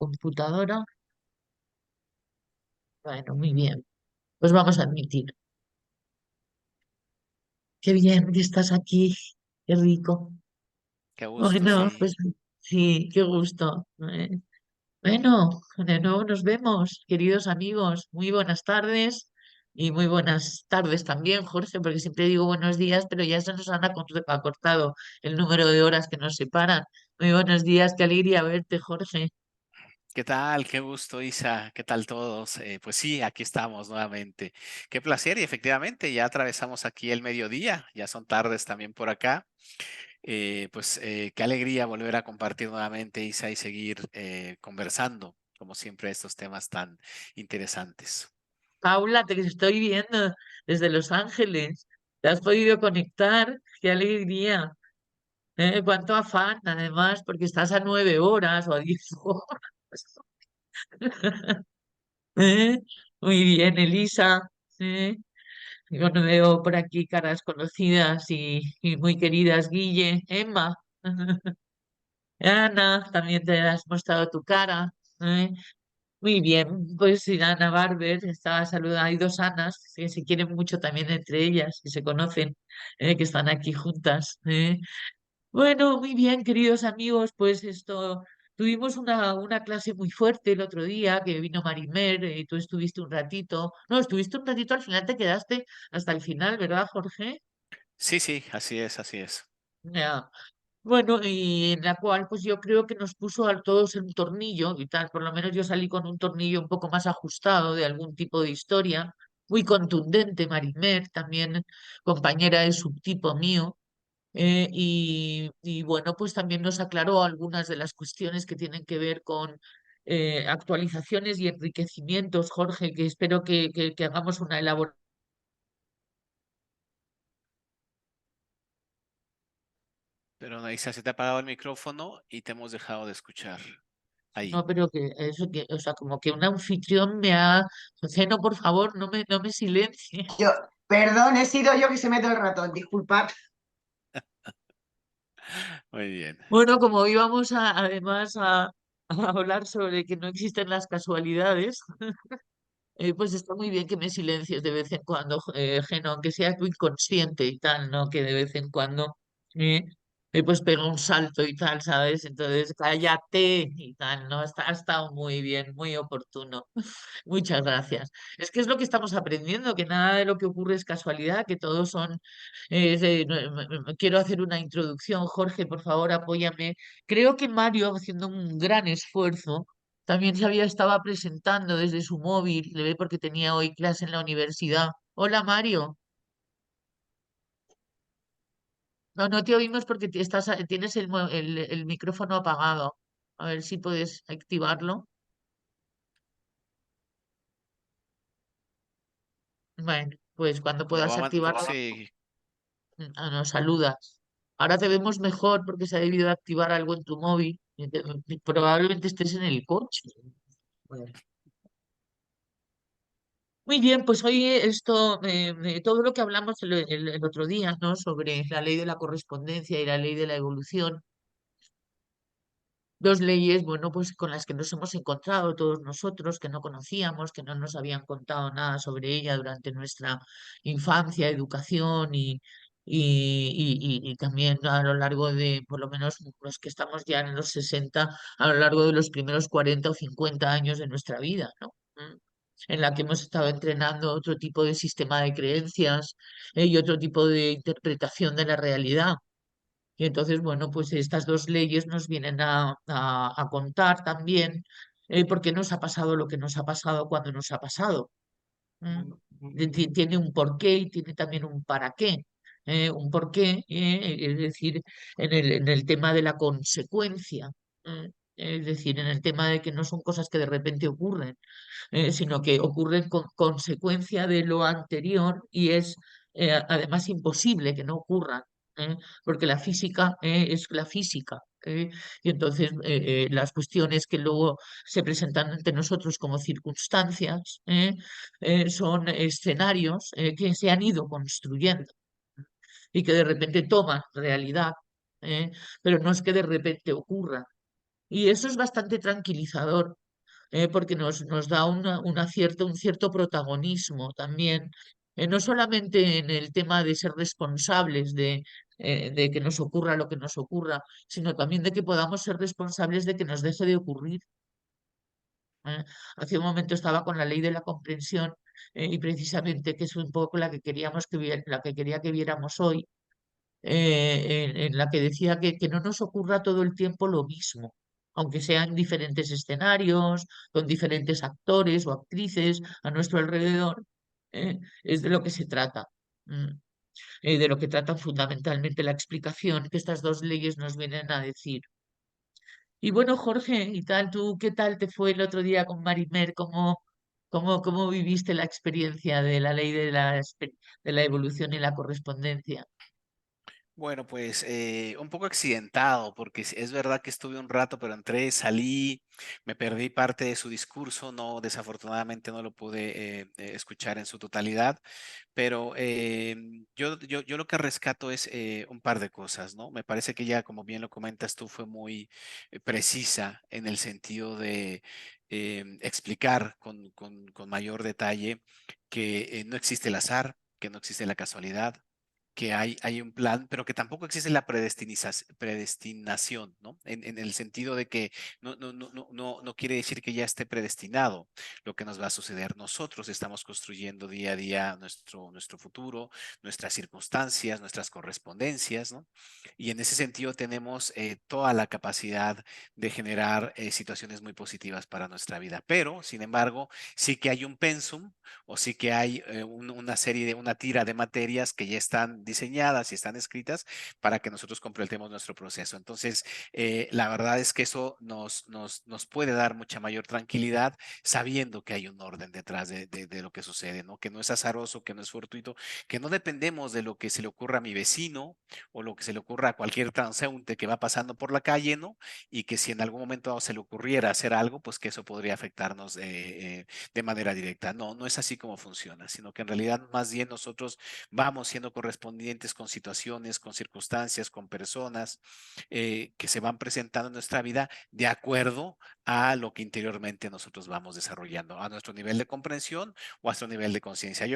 computadora. Bueno, muy bien. Pues vamos a admitir. Qué bien que estás aquí. Qué rico. Qué gusto, Bueno, sí. pues sí, qué gusto. Bueno, de nuevo nos vemos, queridos amigos. Muy buenas tardes y muy buenas tardes también, Jorge, porque siempre digo buenos días, pero ya se nos han acortado el número de horas que nos separan. Muy buenos días, qué alegría verte, Jorge. ¿Qué tal? Qué gusto, Isa. ¿Qué tal todos? Pues sí, aquí estamos nuevamente. Qué placer y efectivamente ya atravesamos aquí el mediodía, ya son tardes también por acá. Qué alegría volver a compartir nuevamente, Isa, y seguir conversando, como siempre, estos temas tan interesantes. Paula, te estoy viendo desde Los Ángeles. ¿Te has podido conectar? Qué alegría. Cuánto afán, además, porque estás a 9 horas o a 10 horas. ¿Eh? Muy bien, Elisa. ¿Eh? Yo no veo por aquí caras conocidas y muy queridas, Guille, Emma, Ana, también te has mostrado tu cara. ¿Eh? Muy bien, pues sí, Ana Barber estaba saludando. Hay dos Anas que se quieren mucho también entre ellas, que se conocen, que están aquí juntas. Bueno, muy bien, queridos amigos, pues esto, tuvimos una clase muy fuerte el otro día, que vino Marimer, y tú estuviste un ratito. No, estuviste un ratito, al final te quedaste hasta el final, ¿verdad, Jorge? Sí, sí, así es, así es. Ya. Bueno, y en la cual pues yo creo que nos puso a todos en un tornillo y tal, por lo menos yo salí con un tornillo un poco más ajustado de algún tipo de historia, muy contundente, Marimer, también compañera de subtipo mío, y bueno, pues también nos aclaró algunas de las cuestiones que tienen que ver con actualizaciones y enriquecimientos, Jorge, que espero que hagamos una elaboración. Pero no, Isa, se te ha apagado el micrófono y te hemos dejado de escuchar. No, Ahí. pero que eso que, o sea, como que un anfitrión me ha, no, por favor, no me silencie. Yo, perdón, he sido yo que se meto el ratón, disculpad. Muy bien. Bueno, como íbamos además a hablar sobre que no existen las casualidades, pues está muy bien que me silencies de vez en cuando, Geno, aunque sea tu inconsciente y tal, ¿no? Que de vez en cuando eh, pues pega un salto y tal, ¿sabes? Entonces, cállate y tal, ¿no? Ha estado muy bien, muy oportuno. Muchas gracias. Es que es lo que estamos aprendiendo, que nada de lo que ocurre es casualidad, que todos son... quiero hacer una introducción, Jorge, por favor, apóyame. Creo que Mario, haciendo un gran esfuerzo, también estaba presentando desde su móvil, le ve porque tenía hoy clase en la universidad. Hola, Mario. No, no te oímos porque tienes el micrófono apagado. A ver si puedes activarlo. Bueno, pues cuando Lo puedas voy a activarlo. sí, Nos saludas. Ahora te vemos mejor porque se ha debido de activar algo en tu móvil. Probablemente estés en el coche. Bueno. Muy bien, pues hoy todo lo que hablamos el otro día, ¿no? Sobre la ley de la correspondencia y la ley de la evolución, dos leyes, bueno, pues con las que nos hemos encontrado todos nosotros, que no conocíamos, que no nos habían contado nada sobre ella durante nuestra infancia, educación y también a lo largo de, por lo menos los que estamos ya en los 60 a lo largo de los primeros 40 o 50 años de nuestra vida, ¿no? En la que hemos estado entrenando otro tipo de sistema de creencias, y otro tipo de interpretación de la realidad. Y entonces, bueno, pues estas dos leyes nos vienen a contar también por qué nos ha pasado lo que nos ha pasado cuando nos ha pasado. ¿M? Tiene un porqué y tiene también un para qué. Un porqué, es decir, en el tema de la consecuencia. Es decir, en el tema de que no son cosas que de repente ocurren, sino que ocurren con consecuencia de lo anterior y es además imposible que no ocurran, porque la física es la física. Y entonces las cuestiones que luego se presentan ante nosotros como circunstancias son escenarios que se han ido construyendo y que de repente toman realidad, pero no es que de repente ocurran. Y eso es bastante tranquilizador, porque nos da un cierto protagonismo también, no solamente en el tema de ser responsables de que nos ocurra lo que nos ocurra, sino también de que podamos ser responsables de que nos deje de ocurrir. Hace un momento estaba con la ley de la comprensión, y precisamente que es un poco la que queríamos la que quería que viéramos hoy, en la que decía que no nos ocurra todo el tiempo lo mismo, aunque sean diferentes escenarios, con diferentes actores o actrices a nuestro alrededor, es de lo que se trata. mm, de lo que trata fundamentalmente la explicación que estas dos leyes nos vienen a decir. Y bueno, Jorge, ¿y tal? ¿Tú qué tal te fue el otro día con Marimer? ¿Cómo viviste la experiencia de la ley de de la evolución y la correspondencia? Bueno, pues un poco accidentado, porque es verdad que estuve un rato, pero entré, salí, me perdí parte de su discurso, no, desafortunadamente no lo pude escuchar en su totalidad, pero yo lo que rescato es un par de cosas, ¿no? Me parece que ella, como bien lo comentas tú, fue muy precisa en el sentido de explicar con mayor detalle que no existe el azar, que no existe la casualidad, que hay un plan, pero que tampoco existe la predestinación, ¿no? En el sentido de que no quiere decir que ya esté predestinado lo que nos va a suceder. Nosotros estamos construyendo día a día nuestro futuro, nuestras circunstancias, nuestras correspondencias, ¿no? Y en ese sentido tenemos toda la capacidad de generar situaciones muy positivas para nuestra vida. Pero, sin embargo, sí que hay un pensum o sí que hay una serie de una tira de materias que ya están diseñadas y están escritas para que nosotros completemos nuestro proceso. Entonces, la verdad es que eso nos puede dar mucha mayor tranquilidad sabiendo que hay un orden detrás de lo que sucede, ¿no? Que no es azaroso, que no es fortuito, que no dependemos de lo que se le ocurra a mi vecino o lo que se le ocurra a cualquier transeúnte que va pasando por la calle, ¿no? Y que si en algún momento se le ocurriera hacer algo, pues que eso podría afectarnos de manera directa. No, no es así como funciona, sino que en realidad más bien nosotros vamos siendo correspondientes con situaciones, con circunstancias, con personas que se van presentando en nuestra vida de acuerdo a lo que interiormente nosotros vamos desarrollando, a nuestro nivel de comprensión o a nuestro nivel de conciencia.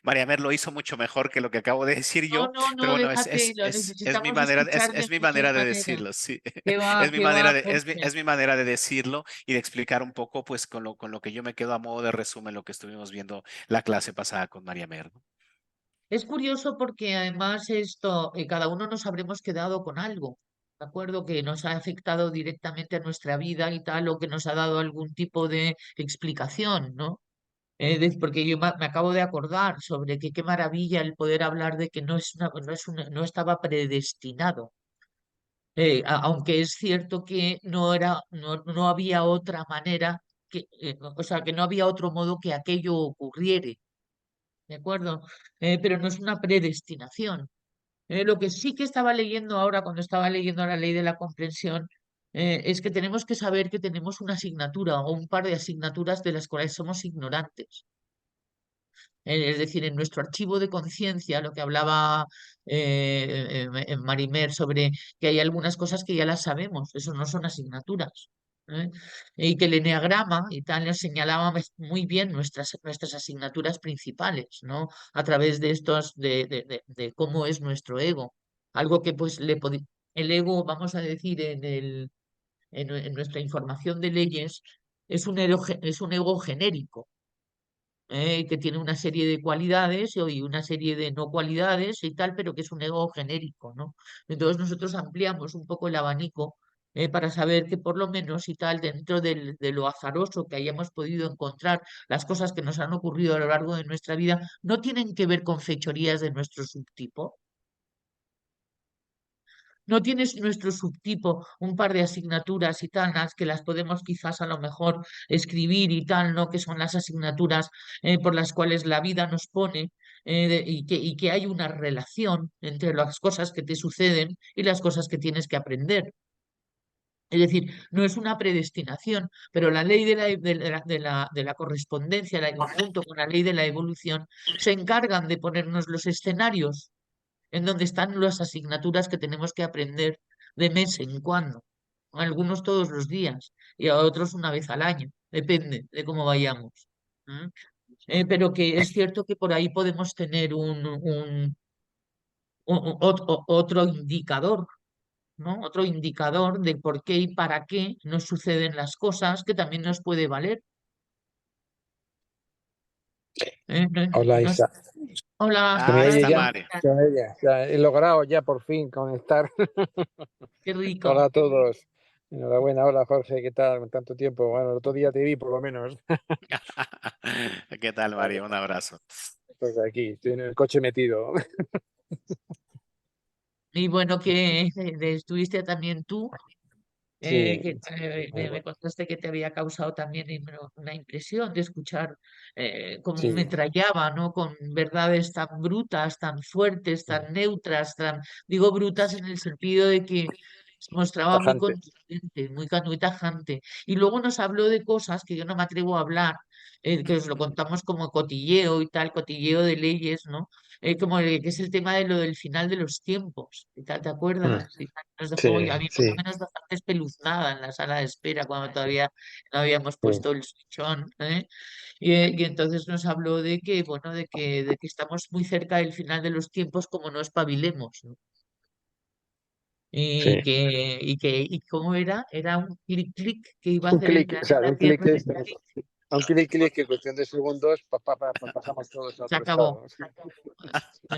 María Mer lo hizo mucho mejor que lo que acabo de decir No, yo, no, pero no, bueno, déjate, lo es mi necesitamos manera, escuchar de es mi cualquier manera de manera. decirlo, sí. Qué va, Es Jorge. mi manera de decirlo y de explicar un poco, pues, con lo que yo me quedo a modo de resumen, lo que estuvimos viendo la clase pasada con María Mer, ¿no? Es curioso porque además esto, cada uno nos habremos quedado con algo, ¿de acuerdo? Que nos ha afectado directamente a nuestra vida y tal, o que nos ha dado algún tipo de explicación, ¿no? Porque yo me acabo de acordar sobre que qué maravilla el poder hablar de que no estaba predestinado. Aunque es cierto que no había otra manera o sea, que no había otro modo que aquello ocurriere, ¿de acuerdo? Pero no es una predestinación. Lo que sí que estaba leyendo ahora, cuando estaba leyendo la ley de la comprensión, es que tenemos que saber que tenemos una asignatura o un par de asignaturas de las cuales somos ignorantes. Es decir, en nuestro archivo de conciencia, lo que hablaba en Marimer sobre que hay algunas cosas que ya las sabemos, eso no son asignaturas. ¿Eh? Y que el eneagrama y tal nos señalaba muy bien nuestras asignaturas principales, ¿no? A través de estos, de cómo es nuestro ego. Algo que pues el ego, vamos a decir, en nuestra información de leyes, es un ego genérico, que tiene una serie de cualidades y una serie de no cualidades y tal, pero que es un ego genérico, ¿no? Entonces nosotros ampliamos un poco el abanico, para saber que por lo menos y tal, dentro de lo azaroso que hayamos podido encontrar, las cosas que nos han ocurrido a lo largo de nuestra vida no tienen que ver con fechorías de nuestro subtipo. No tienes nuestro subtipo, un par de asignaturas y tal, que las podemos quizás a lo mejor escribir y tal, ¿no? Que son las asignaturas, por las cuales la vida nos pone, y que hay una relación entre las cosas que te suceden y las cosas que tienes que aprender. Es decir, no es una predestinación, pero la ley de la correspondencia, junto con la ley de la evolución, se encargan de ponernos los escenarios en donde están las asignaturas que tenemos que aprender de mes en cuando, algunos todos los días y a otros una vez al año, depende de cómo vayamos. ¿Mm? Pero que es cierto que por ahí podemos tener otro indicador, ¿no? Otro indicador de por qué y para qué nos suceden las cosas que también nos puede valer. No, Hola, no sé. Isa. Hola, ¿Se me Ah, ahí oye está Mario, ya? Mario. ¿Se me oye? Ya he logrado ya por fin conectar. qué Hola rico. a todos. Enhorabuena. Hola, Jorge. ¿Qué tal? Tanto tiempo. Bueno, el otro día te vi por lo menos. ¿Qué tal, Vale, Mario? Un abrazo. pues aquí, estoy en el coche metido. Y bueno, que estuviste también tú, Sí, que me contaste que te había causado también una impresión de escuchar cómo sí, metrallaba, ¿no? Con verdades tan brutas, tan fuertes, tan neutras, digo brutas en el sentido de que se mostraba muy tajante. contundente, muy tajante. Y luego nos habló de cosas que yo no me atrevo a hablar, que os lo contamos como cotilleo y tal, cotilleo de leyes, ¿no? Como que es el tema de lo del final de los tiempos, y tal, ¿te Mm, acuerdas? Y tal, nos dejó sí, a mí por lo sí, menos bastante espeluznada en la sala de espera cuando todavía no habíamos sí, puesto el switchón, ¿eh? Y entonces nos habló de que, bueno, de que estamos muy cerca del final de los tiempos como no espabilemos, ¿no? sí. Y cómo era un clic clic que iba a Un hacer el clic, o sea, planeta un clic Tierra, es un clic que en cuestión de segundos pasamos todos a se otro acabó. estado.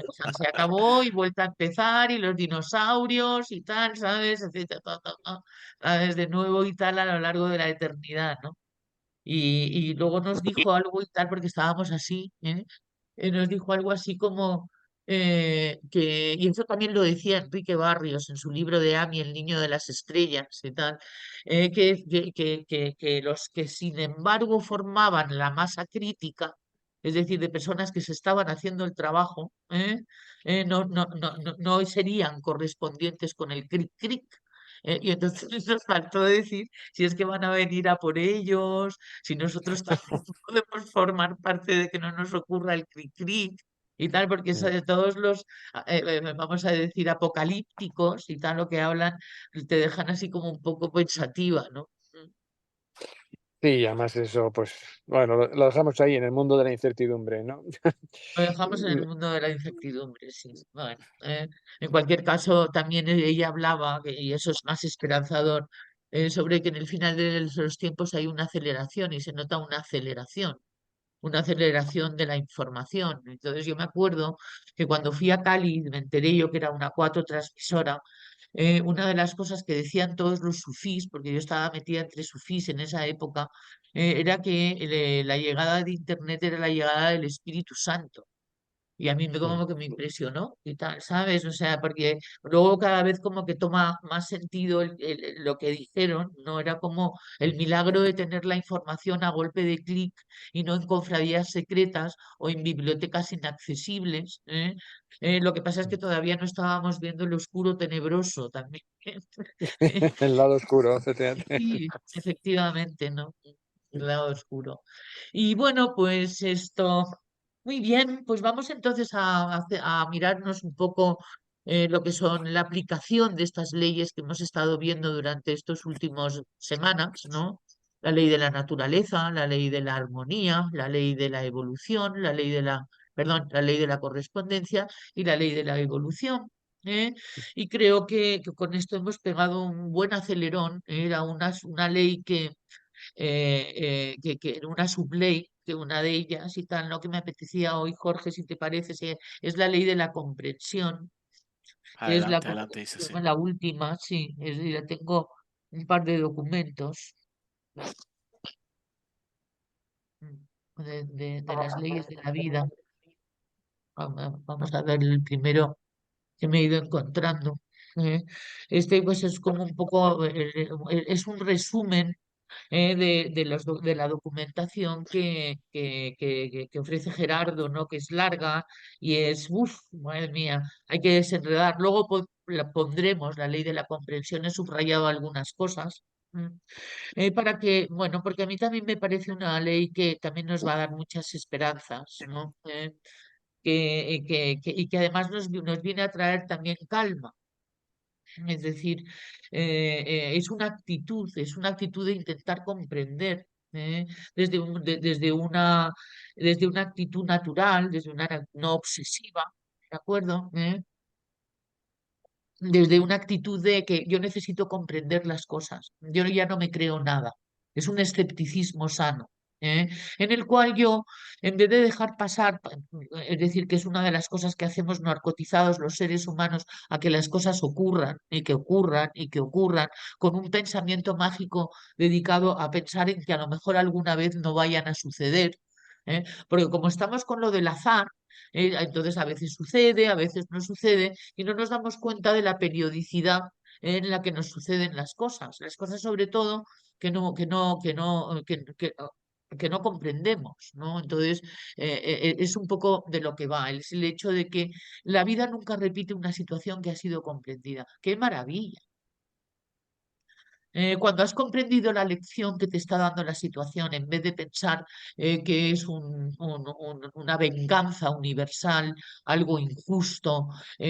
O sea, se acabó y vuelta a empezar y los dinosaurios y tal, ¿sabes? Etcétera, ¿sabes? De nuevo y tal a lo largo de la eternidad, ¿no? Y luego nos dijo algo y tal, porque estábamos así, ¿eh? Nos dijo algo así como y eso también lo decía Enrique Barrios en su libro de Ami, el niño de las estrellas y tal, que los que sin embargo formaban la masa crítica, es decir, de personas que se estaban haciendo el trabajo, no serían correspondientes con el cric cric. Y entonces nos faltó decir si es que van a venir a por ellos, si nosotros también podemos formar parte de que no nos ocurra el cri-cri y tal, porque eso de todos los, vamos a decir, apocalípticos y tal, lo que hablan, te dejan así como un poco pensativa, ¿no? Sí, además eso, pues, bueno, lo dejamos ahí en el mundo de la incertidumbre, ¿no? Lo dejamos en el mundo de la incertidumbre, sí. Bueno, en cualquier caso, también ella hablaba, y eso es más esperanzador, sobre que en el final de los tiempos hay una aceleración y se nota una aceleración de la información. Entonces yo me acuerdo que cuando fui a Cali, me enteré yo que era una cuatro transmisora, una de las cosas que decían todos los sufís, porque yo estaba metida entre sufís en esa época, era que la llegada de Internet era la llegada del Espíritu Santo. Y a mí como que me impresionó y tal, ¿sabes? O sea, porque luego cada vez como que toma más sentido lo que dijeron, ¿no? Era como el milagro de tener la información a golpe de clic y no en cofradías secretas o en bibliotecas inaccesibles, ¿eh? Lo que pasa es que todavía no estábamos viendo el oscuro tenebroso también. El lado oscuro, efectivamente. Sí, efectivamente, ¿no? El lado oscuro. Y bueno, pues esto, muy bien, pues vamos entonces a mirarnos un poco lo que son la aplicación de estas leyes que hemos estado viendo durante estos últimos semanas, ¿no? La ley de la naturaleza, la ley de la armonía, la ley de la evolución, perdón, la ley de la correspondencia y la ley de la evolución. ¿Eh? Y creo que con esto hemos pegado un buen acelerón. Era una ley que era una subley, que una de ellas y tal, ¿no? Que me apetecía hoy, Jorge, si te parece, es la ley de la comprensión, que es Adelante, adelante, dice sí. la última, sí, ya tengo un par de documentos de las leyes de la vida. Vamos a ver el primero que me he ido encontrando. ¿Eh? Este pues es como un poco, es un resumen de la documentación que ofrece Gerardo, ¿no? Que es larga y es, uff, madre mía, hay que desenredar. Luego la pondremos, la ley de la comprensión, he subrayado algunas cosas. Para que, bueno, porque a mí también me parece una ley que también nos va a dar muchas esperanzas, ¿no? Y que además nos viene a traer también calma. Es decir, es una actitud de intentar comprender ¿eh? Desde una actitud natural, desde una no obsesiva, ¿de acuerdo? Desde una actitud de que yo necesito comprender las cosas, yo ya no me creo nada, es un escepticismo sano, ¿eh? En el cual yo, en vez de dejar pasar, es decir, que es una de las cosas que hacemos narcotizados los seres humanos a que las cosas ocurran y que ocurran y que ocurran, con un pensamiento mágico dedicado a pensar en que a lo mejor alguna vez no vayan a suceder, ¿eh? Porque como estamos con lo del azar, entonces a veces sucede, a veces no sucede, y no nos damos cuenta de la periodicidad en la que nos suceden las cosas sobre todo que no comprendemos, ¿no? Entonces, es un poco de lo que va, es el hecho de que la vida nunca repite una situación que ha sido comprendida. ¡Qué maravilla! Cuando has comprendido la lección que te está dando la situación, en vez de pensar que es una venganza universal, algo injusto,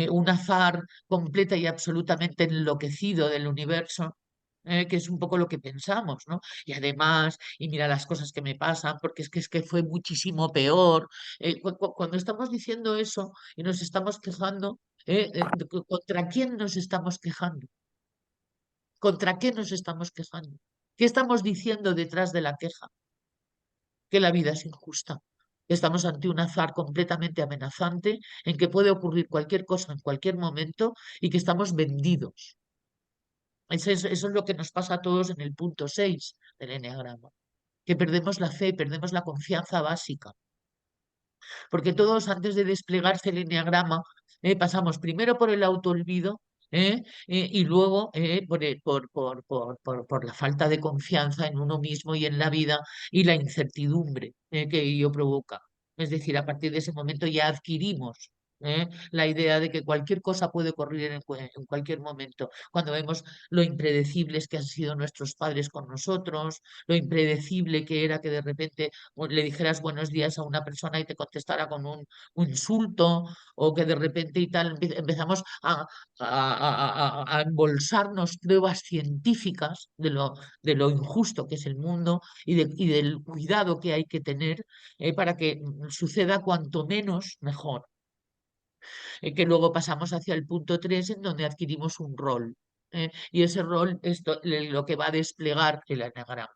un azar completa y absolutamente enloquecido del universo, que es un poco lo que pensamos, ¿no? Y además, y mira las cosas que me pasan, porque es que fue muchísimo peor. Cuando estamos diciendo eso y nos estamos quejando, ¿contra quién nos estamos quejando? ¿Contra qué nos estamos quejando? ¿Qué estamos diciendo detrás de la queja? Que la vida es injusta. Estamos ante un azar completamente amenazante en que puede ocurrir cualquier cosa en cualquier momento y que estamos vendidos. Eso es lo que nos pasa a todos en el punto 6 del eneagrama, que perdemos la fe, perdemos la confianza básica, porque todos antes de desplegarse el eneagrama pasamos primero por el autoolvido y luego por la falta de confianza en uno mismo y en la vida y la incertidumbre que ello provoca. Es decir, a partir de ese momento ya adquirimos la idea de que cualquier cosa puede ocurrir en cualquier momento. Cuando vemos lo impredecibles que han sido nuestros padres con nosotros, lo impredecible que era que de repente le dijeras buenos días a una persona y te contestara con un insulto, o que de repente y tal empezamos a embolsarnos pruebas científicas de lo injusto que es el mundo y del cuidado que hay que tener para que suceda cuanto menos mejor. Que luego pasamos hacia el punto 3 en donde adquirimos un rol. Y ese rol es lo que va a desplegar el anagrama.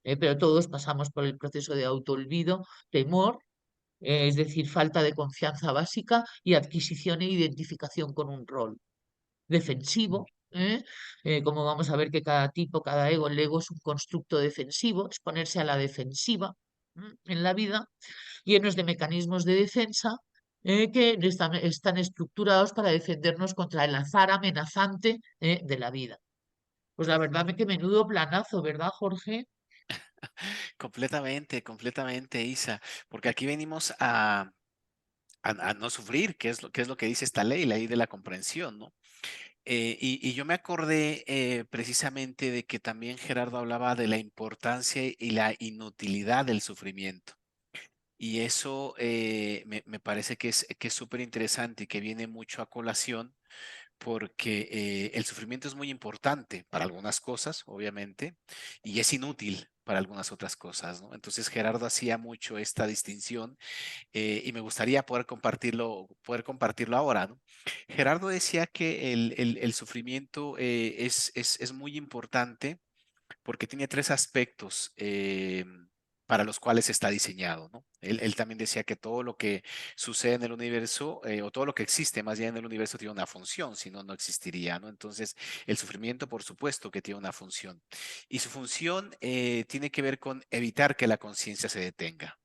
Pero todos pasamos por el proceso de autoolvido, temor, es decir, falta de confianza básica y adquisición e identificación con un rol defensivo. Como vamos a ver que cada tipo, cada ego, el ego es un constructo defensivo, es ponerse a la defensiva en la vida, llenos de mecanismos de defensa que están estructurados para defendernos contra el azar amenazante de la vida. Pues la verdad que menudo planazo, ¿verdad, Jorge? Completamente, completamente, Isa, porque aquí venimos a no sufrir, que es lo que dice esta ley, la ley de la comprensión, ¿no? Y yo me acordé precisamente de que también Gerardo hablaba de la importancia y la inutilidad del sufrimiento. Y eso me parece que es súper interesante y que viene mucho a colación porque el sufrimiento es muy importante para algunas cosas, obviamente, y es inútil para algunas otras cosas, ¿no? Entonces Gerardo hacía mucho esta distinción y me gustaría poder compartirlo ahora, ¿no? Gerardo decía que el sufrimiento es muy importante porque tiene tres aspectos para los cuales está diseñado, ¿no? Él también decía que todo lo que sucede en el universo, o todo lo que existe más bien en el universo, tiene una función, si no, no existiría, ¿no? Entonces, el sufrimiento, por supuesto que tiene una función. Y su función tiene que ver con evitar que la conciencia se detenga.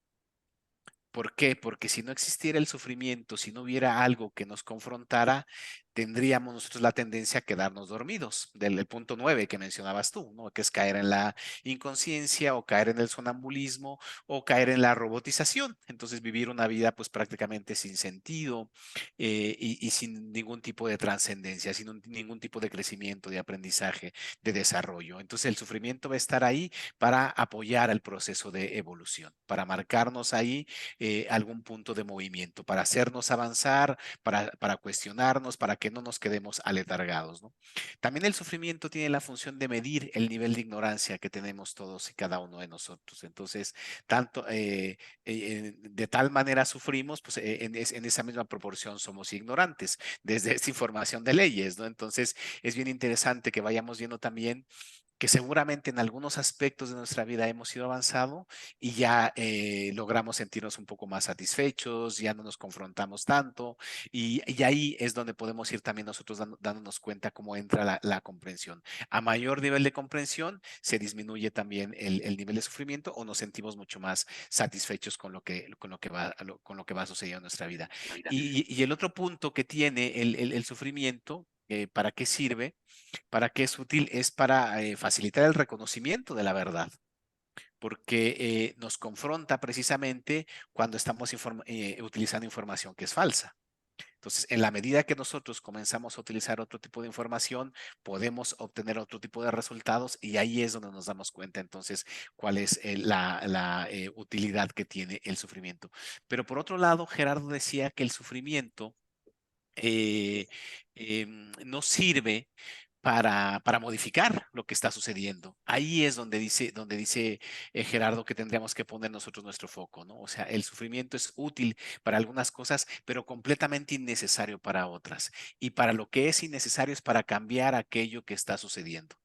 ¿Por qué? Porque si no existiera el sufrimiento, si no hubiera algo que nos confrontara, tendríamos nosotros la tendencia a quedarnos dormidos, del punto 9 que mencionabas tú, ¿no? Que es caer en la inconsciencia o caer en el sonambulismo o caer en la robotización. Entonces vivir una vida pues prácticamente sin sentido y sin ningún tipo de trascendencia, sin ningún tipo de crecimiento, de aprendizaje, de desarrollo. Entonces el sufrimiento va a estar ahí para apoyar el proceso de evolución, para marcarnos ahí algún punto de movimiento, para hacernos avanzar, para cuestionarnos, para que no nos quedemos aletargados, ¿no? También el sufrimiento tiene la función de medir el nivel de ignorancia que tenemos todos y cada uno de nosotros. Entonces, de tal manera sufrimos, pues en esa misma proporción somos ignorantes desde esta información de leyes, ¿no? Entonces, es bien interesante que vayamos viendo también que seguramente en algunos aspectos de nuestra vida hemos ido avanzando y ya logramos sentirnos un poco más satisfechos, ya no nos confrontamos tanto y ahí es donde podemos ir también nosotros dándonos cuenta cómo entra la comprensión. A mayor nivel de comprensión se disminuye también el nivel de sufrimiento o nos sentimos mucho más satisfechos con lo que va sucediendo en nuestra vida. Y el otro punto que tiene el sufrimiento, ¿para qué sirve? ¿Para qué es útil? Es para facilitar el reconocimiento de la verdad, porque nos confronta precisamente cuando estamos utilizando información que es falsa. Entonces, en la medida que nosotros comenzamos a utilizar otro tipo de información, podemos obtener otro tipo de resultados y ahí es donde nos damos cuenta entonces cuál es la utilidad que tiene el sufrimiento. Pero por otro lado, Gerardo decía que el sufrimiento no sirve para modificar lo que está sucediendo. Ahí es donde dice Gerardo que tendríamos que poner nosotros nuestro foco, ¿no? O sea, el sufrimiento es útil para algunas cosas, pero completamente innecesario para otras. Y para lo que es innecesario es para cambiar aquello que está sucediendo.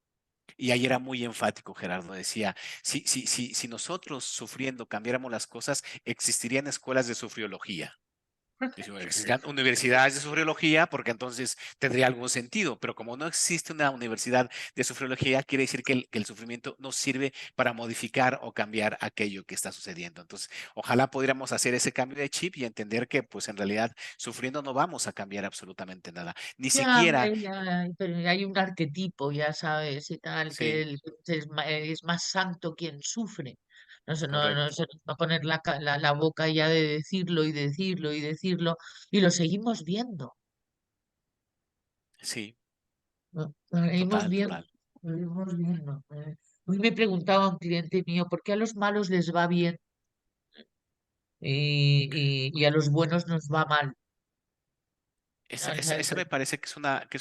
Y ahí era muy enfático, Gerardo, decía, si nosotros sufriendo cambiáramos las cosas, existirían escuelas de sufriología. Existían universidades de sufriología porque entonces tendría algún sentido, pero como no existe una universidad de sufriología, quiere decir que el sufrimiento no sirve para modificar o cambiar aquello que está sucediendo. Entonces, ojalá pudiéramos hacer ese cambio de chip y entender que pues en realidad sufriendo no vamos a cambiar absolutamente nada, ni Ya, siquiera, pero hay un arquetipo, ya sabes, y tal, que sí, es más santo quien sufre. No correcto, se nos va a poner la boca ya de decirlo y decirlo y decirlo, y lo seguimos viendo. sí, Lo seguimos total, viendo, total. lo seguimos viendo. Hoy me preguntaba un cliente mío, ¿por qué a los malos les va bien y a los buenos nos va mal? Esa, Ah, esa, ¿sabes? esa me parece que es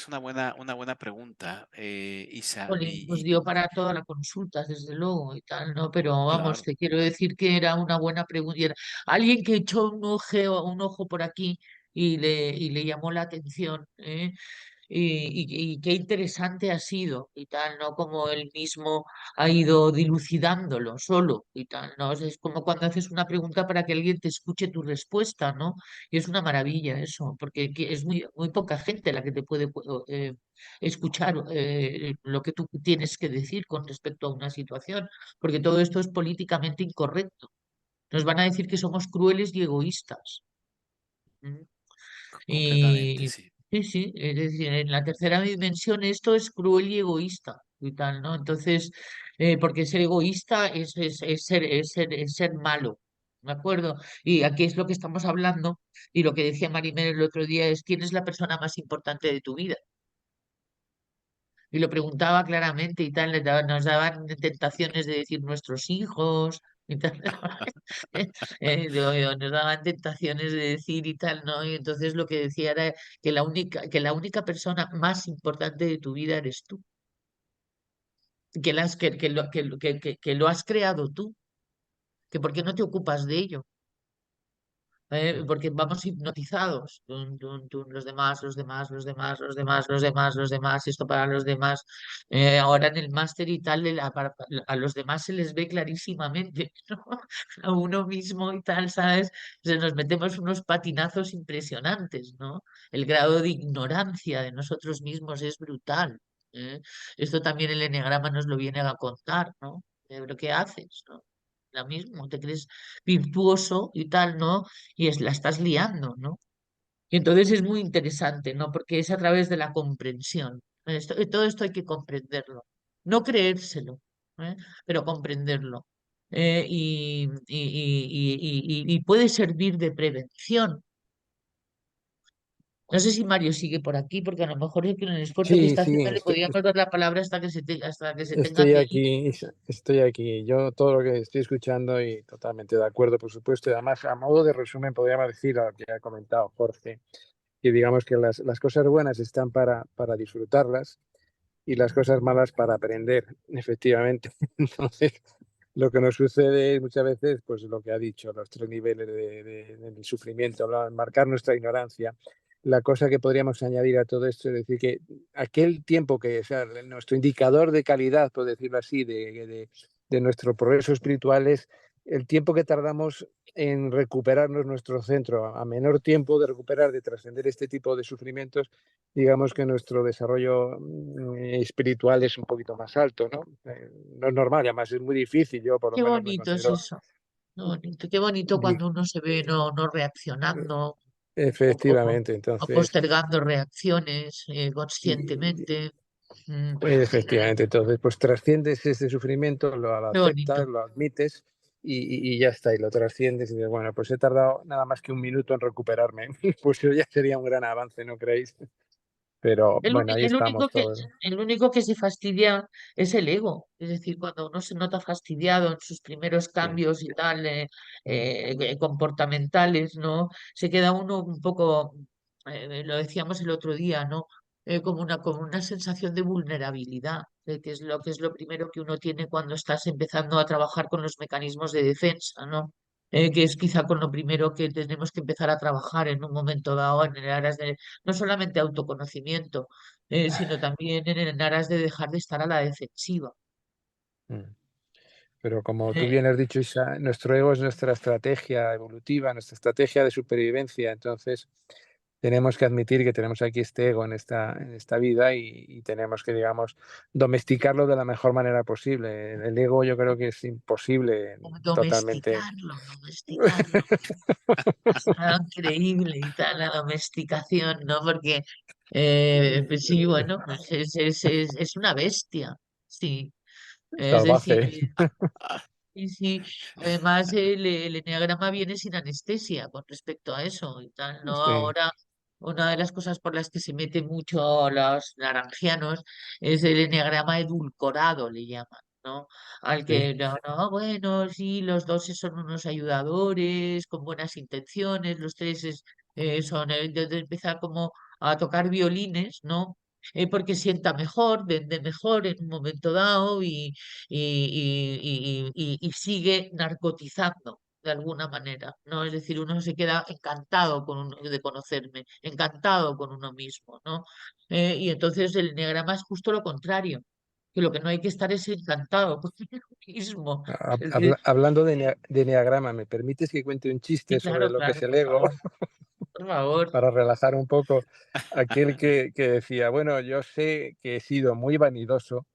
una buena pregunta, Isa, Jolín, pues dio para toda la consulta, desde luego, y tal, ¿no? Pero vamos, claro. te quiero decir que era una buena pregunta. Alguien que echó un ojo por aquí y le llamó la atención, ¿eh? Y qué interesante ha sido y tal, ¿no? Como él mismo ha ido dilucidándolo solo y tal, ¿no? Es como cuando haces una pregunta para que alguien te escuche tu respuesta, ¿no? Y es una maravilla eso, porque es muy poca gente la que te puede escuchar lo que tú tienes que decir con respecto a una situación, porque todo esto es políticamente incorrecto. Nos van a decir que somos crueles y egoístas. ¿Mm? Completamente, Y sí. sí, sí, es decir, en la tercera dimensión esto es cruel y egoísta y tal, ¿no? Entonces, porque ser egoísta es ser malo, ¿me acuerdo? Y aquí es lo que estamos hablando y lo que decía Marimel el otro día es quién es la persona más importante de tu vida. Y lo preguntaba claramente y tal, nos daban tentaciones de decir nuestros hijos y tal. Nos daban tentaciones de decir y tal, ¿no? Y entonces lo que decía era que la única persona más importante de tu vida eres tú, que lo has creado tú, que por qué no te ocupas de ello. Porque vamos hipnotizados. Los demás, los demás, los demás, los demás, los demás, los demás, esto para los demás. Ahora en el máster y tal, a los demás se les ve clarísimamente, ¿no? A uno mismo y tal, ¿sabes? Nos metemos unos patinazos impresionantes, ¿no? El grado de ignorancia de nosotros mismos es brutal. ¿Eh? Esto también el eneagrama nos lo viene a contar, ¿no? ¿Pero qué haces, no? Lo mismo, te crees virtuoso y tal, ¿no? La estás liando, ¿no? Y entonces es muy interesante, ¿no? Porque es a través de la comprensión. Todo esto hay que comprenderlo, no creérselo, ¿eh? Pero comprenderlo. Y puede servir de prevención. No sé si Mario sigue por aquí, porque a lo mejor es que en el esfuerzo que Sí, está sí, haciendo le podríamos dar la palabra hasta que se tenga estoy que ir. aquí, estoy aquí. Yo todo lo que estoy escuchando y totalmente de acuerdo, por supuesto. Y además, a modo de resumen, podríamos decir lo que ha comentado Jorge, que digamos que las cosas buenas están para disfrutarlas y las cosas malas para aprender, efectivamente. Entonces, lo que nos sucede muchas veces, pues lo que ha dicho, los 3 niveles del sufrimiento, marcar nuestra ignorancia. La cosa que podríamos añadir a todo esto es decir que aquel tiempo que, o sea, nuestro indicador de calidad, por decirlo así, de nuestro progreso espiritual es el tiempo que tardamos en recuperarnos nuestro centro. A menor tiempo de recuperar, de trascender este tipo de sufrimientos, digamos que nuestro desarrollo espiritual es un poquito más alto, ¿no? No es normal, y además es muy difícil, yo por lo Qué menos me bonito es considero... eso. Qué bonito cuando uno se ve no reaccionando o Efectivamente, entonces, postergando reacciones y- conscientemente. Mm, efectivamente, entonces pues trasciendes ese sufrimiento, lo qué aceptas, bonito. lo admites y ya está, y lo trasciendes y dices, bueno, pues he tardado nada más que un minuto en recuperarme, pues eso ya sería un gran avance, ¿no creéis? Pero El, bueno, uni- ahí el único estamos que, todos. el único que se fastidia es el ego. Es decir, cuando uno se nota fastidiado en sus primeros Sí. cambios y tal, comportamentales, ¿no? Se queda uno un poco, lo decíamos el otro día, ¿no? Como una sensación de vulnerabilidad, que es lo primero que uno tiene cuando estás empezando a trabajar con los mecanismos de defensa, ¿no? Que es quizá con lo primero que tenemos que empezar a trabajar en un momento dado en aras de no solamente autoconocimiento, sino también en aras de dejar de estar a la defensiva. Mm. Pero como tú Eh, bien has dicho, Isa, nuestro ego es nuestra estrategia evolutiva, nuestra estrategia de supervivencia. Entonces, tenemos que admitir que tenemos aquí este ego en esta vida y tenemos que, digamos, domesticarlo de la mejor manera posible. El ego yo creo que es imposible totalmente. domesticarlo. Es algo increíble y tal, la domesticación, ¿no? Porque, pues sí, bueno, pues es una bestia, sí. Es decir, Salvaje. sí, sí. Además, el eneagrama viene sin anestesia con respecto a eso y tal, ¿no? Sí, Ahora, una de las cosas por las que se meten mucho los naranjianos es el eneagrama edulcorado, le llaman, ¿no? Al sí. que, no, no, bueno, sí, los dos son unos ayudadores, con buenas intenciones, los tres son, de empezar como a tocar violines, ¿no? Porque sienta mejor, vende mejor en un momento dado y sigue narcotizando de alguna manera, ¿no? Es decir, uno se queda encantado de conocerme, encantado con uno mismo, ¿no? Y entonces el enneagrama es justo lo contrario, que lo que no hay que estar es encantado con uno mismo. Es que, Hablando de eneagrama, ¿me permites que cuente un sí, chiste sobre claro, lo que es claro, el por ego? favor, por favor. Para relajar un poco aquel que decía, bueno, yo sé que he sido muy vanidoso,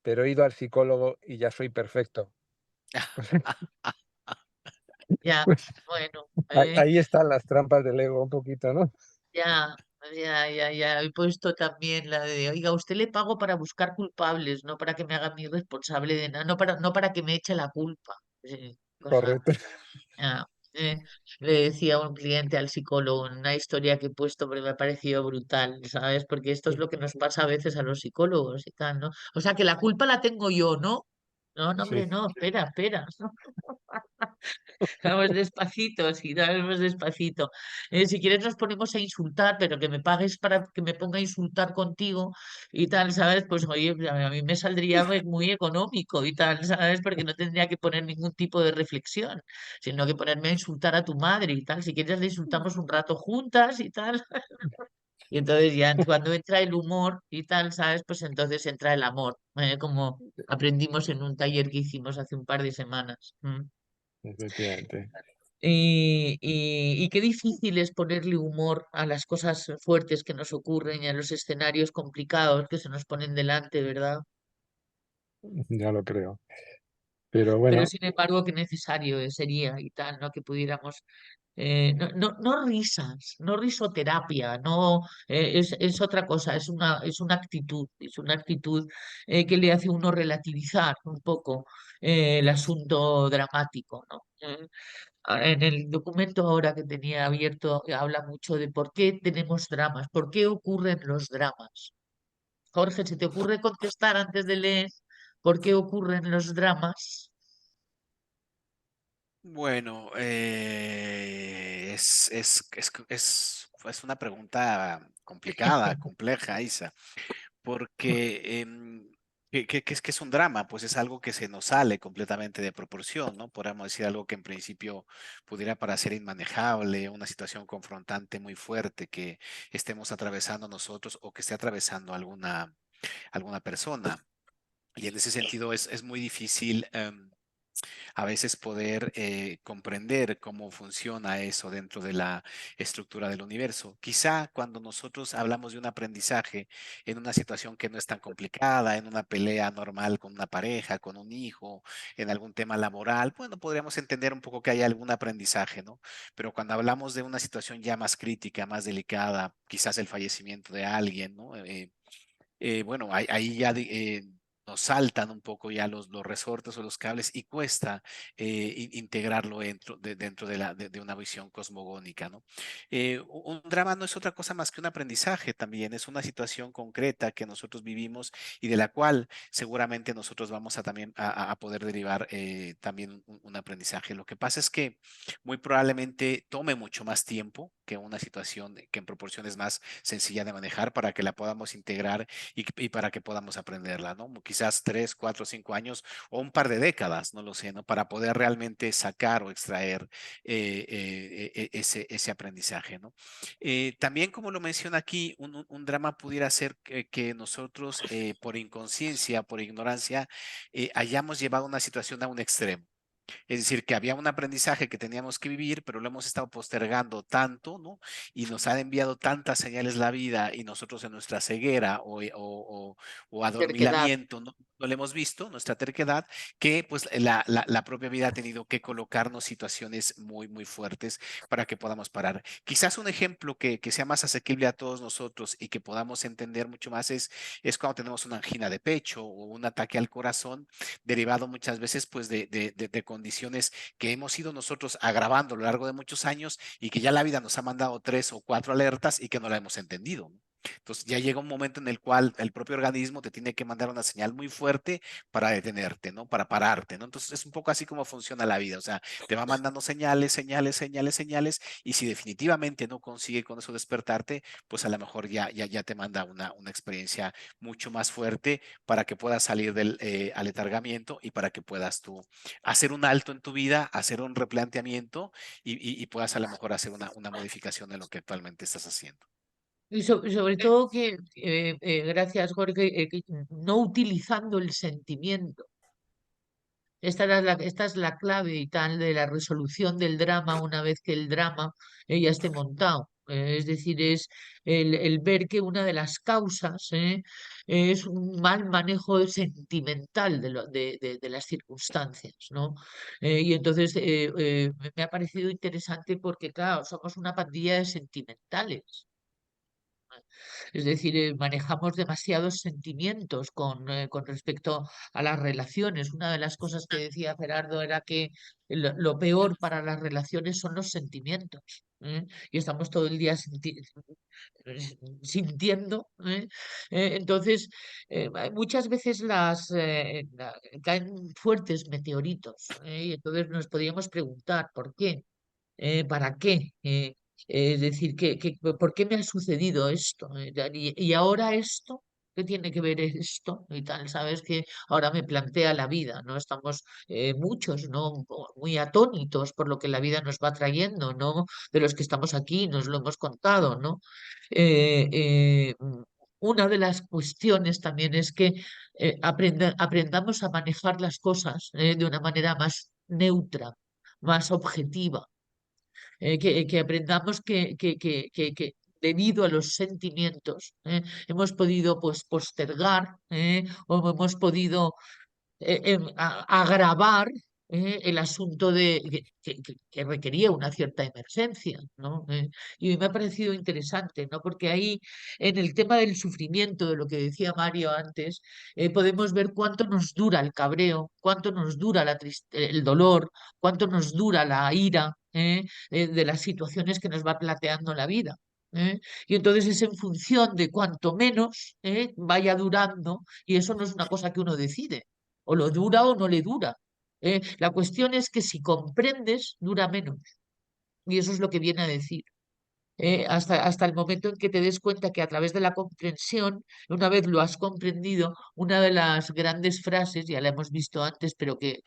pero he ido al psicólogo y ya soy perfecto. Ya, Pues bueno, ahí están las trampas del ego un poquito, ¿no? ya, ya. He puesto también la de, oiga, usted le pago para buscar culpables, no para que me haga a mí responsable de nada, no para que me eche la culpa. Cosa, Correcto. ya, le decía un cliente al psicólogo en una historia que he puesto, pero me ha parecido brutal, ¿sabes? Porque esto es lo que nos pasa a veces a los psicólogos y tal, ¿no? O sea, que la culpa la tengo yo, ¿no? No, no, Sí, hombre, no, espera. Vamos despacito, sí, vamos despacito. Si quieres nos ponemos a insultar, pero que me pagues para que me ponga a insultar contigo y tal, ¿sabes? Pues oye, a mí me saldría muy económico y tal, ¿sabes? Porque no tendría que poner ningún tipo de reflexión, sino que ponerme a insultar a tu madre y tal. Si quieres le insultamos un rato juntas y tal. Y entonces ya cuando entra el humor y tal, ¿sabes? Pues entonces entra el amor, como aprendimos en un taller que hicimos hace un par de semanas. efectivamente. Y qué difícil es ponerle humor a las cosas fuertes que nos ocurren y a los escenarios complicados que se nos ponen delante, ¿verdad? Ya lo creo. Pero Pero bueno, sin embargo, qué necesario sería y tal, ¿no? Que pudiéramos, no risas, no risoterapia, no, es otra cosa, es una actitud que le hace a uno relativizar un poco el asunto dramático, ¿no? En el documento ahora que tenía abierto habla mucho de por qué tenemos dramas, por qué ocurren los dramas. Jorge, ¿se te ocurre contestar antes de leer por qué ocurren los dramas? Bueno, es es una pregunta complicada, compleja, Isa, porque ¿qué es un drama? Pues es algo que se nos sale completamente de proporción, ¿no? Podríamos decir algo que en principio pudiera parecer inmanejable, una situación confrontante muy fuerte que estemos atravesando nosotros o que esté atravesando alguna persona. Y en ese sentido es muy difícil. A veces poder comprender cómo funciona eso dentro de la estructura del universo. Quizá cuando nosotros hablamos de un aprendizaje en una situación que no es tan complicada, en una pelea normal con una pareja, con un hijo, en algún tema laboral, bueno, podríamos entender un poco que hay algún aprendizaje, ¿no? Pero cuando hablamos de una situación ya más crítica, más delicada, quizás el fallecimiento de alguien, ¿no? Bueno, ahí ya nos saltan un poco ya los resortes o los cables y cuesta integrarlo dentro de una visión cosmogónica, ¿no? Un drama no es otra cosa más que un aprendizaje también, es una situación concreta que nosotros vivimos y de la cual seguramente nosotros vamos a también a poder derivar también un aprendizaje. Lo que pasa es que muy probablemente tome mucho más tiempo que una situación que en proporción es más sencilla de manejar para que la podamos integrar y para que podamos aprenderla, ¿no? Quizás 3, 4, 5 años o un par de décadas, no lo sé, ¿no? Para poder realmente sacar o extraer ese aprendizaje, ¿no? También, como lo menciona aquí, un drama pudiera ser que nosotros, por inconsciencia, por ignorancia, hayamos llevado una situación a un extremo. Es decir, que había un aprendizaje que teníamos que vivir, pero lo hemos estado postergando tanto, ¿no? Y nos ha enviado tantas señales la vida y nosotros en nuestra ceguera o Terquedad. adormilamiento no lo hemos visto, nuestra terquedad, que pues la propia vida ha tenido que colocarnos situaciones muy, muy fuertes para que podamos parar. Quizás un ejemplo que sea más asequible a todos nosotros y que podamos entender mucho más es cuando tenemos una angina de pecho o un ataque al corazón derivado muchas veces pues de condiciones que hemos ido nosotros agravando a lo largo de muchos años y que ya la vida nos ha mandado 3 o 4 alertas y que no la hemos entendido, ¿no? Entonces ya llega un momento en el cual el propio organismo te tiene que mandar una señal muy fuerte para detenerte, ¿no? Para pararte, ¿no? Entonces es un poco así como funciona la vida, o sea, te va mandando señales, señales, señales, señales, y si definitivamente no consigue con eso despertarte, pues a lo mejor ya te manda una experiencia mucho más fuerte para que puedas salir del aletargamiento y para que puedas tú hacer un alto en tu vida, hacer un replanteamiento y puedas a lo mejor hacer una modificación de lo que actualmente estás haciendo. Y sobre todo que, gracias Jorge, que no utilizando el sentimiento. Esta es la clave y tal de la resolución del drama una vez que el drama ya esté montado. Es decir, es el ver que una de las causas es un mal manejo sentimental de las circunstancias, ¿no? Y entonces me ha parecido interesante porque, claro, somos una pandilla de sentimentales. Es decir, manejamos demasiados sentimientos con respecto a las relaciones. Una de las cosas que decía Gerardo era que lo peor para las relaciones son los sentimientos. Y estamos todo el día sintiendo. Entonces, muchas veces caen fuertes meteoritos. Y entonces nos podríamos preguntar por qué. ¿Para qué? Es decir, ¿por qué me ha sucedido esto? Y ahora esto, ¿qué tiene que ver esto? Y tal, sabes que ahora me plantea la vida, ¿no? Estamos muchos, ¿no? Muy atónitos por lo que la vida nos va trayendo, ¿no? De los que estamos aquí, nos lo hemos contado, ¿no? Eh, eh, mm, una de las cuestiones también es que aprendamos a manejar las cosas de una manera más neutra, más objetiva, que aprendamos que debido a los sentimientos hemos podido pues postergar o hemos podido agravar el asunto que requería una cierta emergencia, ¿no? Y me ha parecido interesante, ¿no? Porque ahí, en el tema del sufrimiento, de lo que decía Mario antes, podemos ver cuánto nos dura el cabreo, cuánto nos dura el dolor, cuánto nos dura la ira, de las situaciones que nos va planteando la vida. Y entonces es en función de cuanto menos vaya durando, y eso no es una cosa que uno decide, o lo dura o no le dura. La cuestión es que si comprendes, dura menos. Y eso es lo que viene a decir. hasta el momento en que te des cuenta que a través de la comprensión, una vez lo has comprendido, una de las grandes frases, ya la hemos visto antes, pero que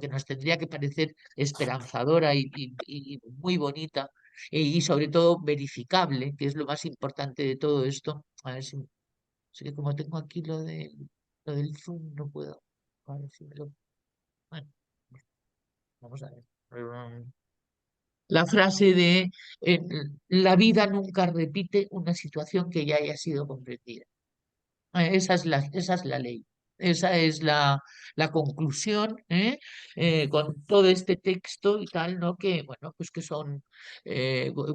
nos tendría que parecer esperanzadora y muy bonita, y sobre todo verificable, que es lo más importante de todo esto. A ver si, sí que como tengo aquí lo del Zoom, no puedo. A ver si me lo... Bueno, vamos a ver. La frase de eh, la vida nunca repite una situación que ya haya sido comprendida. Esa es la ley. Esa es la conclusión, con todo este texto y tal, ¿no? Que, bueno, pues que son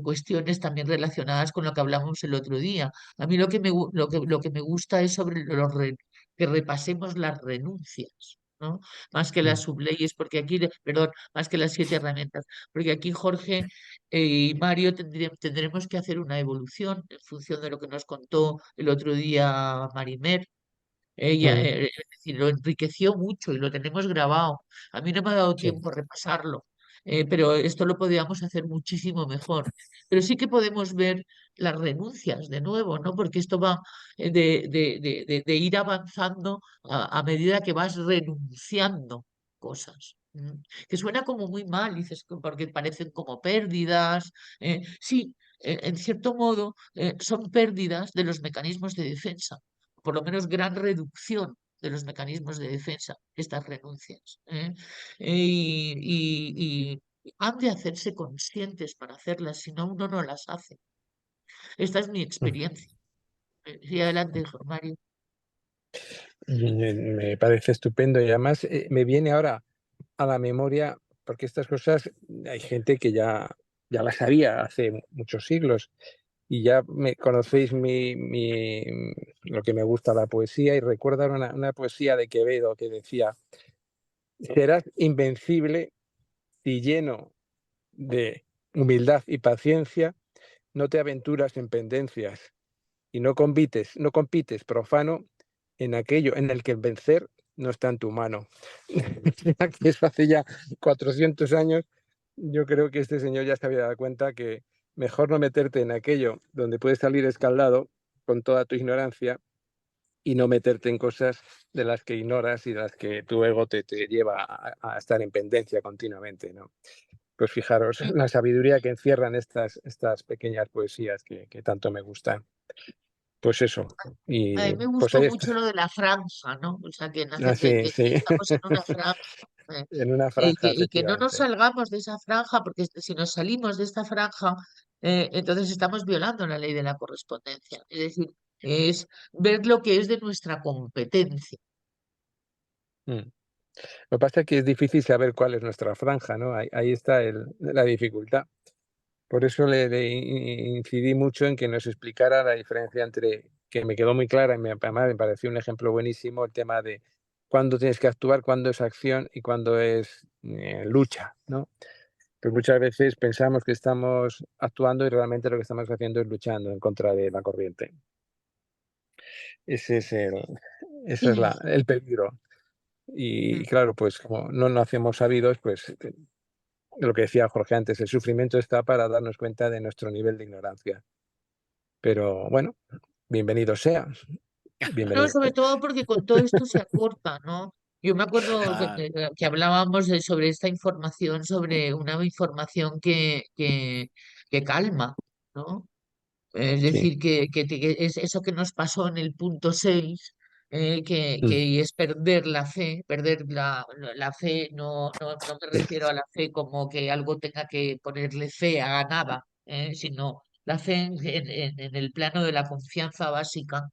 cuestiones también relacionadas con lo que hablamos el otro día. A mí lo que me gusta es sobre que repasemos las renuncias, ¿no? Más que las Mm. subleyes, porque aquí, perdón, más que las 7 herramientas, porque aquí Jorge y Mario tendremos que hacer una evolución en función de lo que nos contó el otro día Marimer. Ella, Mm. es decir, lo enriqueció mucho y lo tenemos grabado. A mí no me ha dado Sí. tiempo a repasarlo, pero esto lo podríamos hacer muchísimo mejor. Pero sí que podemos ver las renuncias de nuevo, ¿no? Porque esto va de ir avanzando a medida que vas renunciando cosas. Que suena como muy mal, dices, porque parecen como pérdidas. Sí, en cierto modo, son pérdidas de los mecanismos de defensa, por lo menos gran reducción de los mecanismos de defensa, estas renuncias. Y han de hacerse conscientes para hacerlas, si no, uno no las hace. Esta es mi Mm. experiencia. Sí, adelante, Mario. Me parece estupendo y además me viene ahora a la memoria, porque estas cosas hay gente que ya las sabía hace muchos siglos y ya me conocéis lo que me gusta la poesía y recuerdo una poesía de Quevedo que decía: serás invencible si lleno de humildad y paciencia no te aventuras en pendencias y no compites profano en aquello en el que el vencer no está en tu mano. Que eso hace ya 400 años. Yo creo que este señor ya se había dado cuenta que mejor no meterte en aquello donde puedes salir escaldado con toda tu ignorancia y no meterte en cosas de las que ignoras y de las que tu ego te lleva a estar en pendencia continuamente, ¿no? Pues fijaros la sabiduría que encierran estas pequeñas poesías que tanto me gustan. Pues eso. A mí Y me pues gustó ahí mucho está. lo de la franja, ¿no? O sea, Ah, sí, que sí. estamos en una franja. eh, En una franja, y que no nos efectivamente. salgamos de esa franja, porque si nos salimos de esta franja, entonces estamos violando la ley de la correspondencia. Es decir, es ver lo que es de nuestra competencia. Mm. Lo que pasa es que es difícil saber cuál es nuestra franja, ¿no? Ahí está la dificultad. Por eso le incidí mucho en que nos explicara la diferencia entre, que me quedó muy clara y además me pareció un ejemplo buenísimo, el tema de cuándo tienes que actuar, cuándo es acción y cuándo es lucha, ¿no? Pues muchas veces pensamos que estamos actuando y realmente lo que estamos haciendo es luchando en contra de la corriente. Ese es ese es el peligro. Y claro, pues como no nacemos sabidos, pues lo que decía Jorge antes, el sufrimiento está para darnos cuenta de nuestro nivel de ignorancia. Pero bueno, bienvenido sea, No, bienvenido sobre sea. todo porque con todo esto se acorta, ¿no? Yo me acuerdo Claro, que hablábamos sobre esta información, sobre una información que calma, ¿no? Es Sí. decir, que es eso que nos pasó en el punto 6, Mm. que es perder la fe, perder la fe, no me Sí. refiero a la fe como que algo tenga que ponerle fe a nada, sino la fe en el plano de la confianza básica.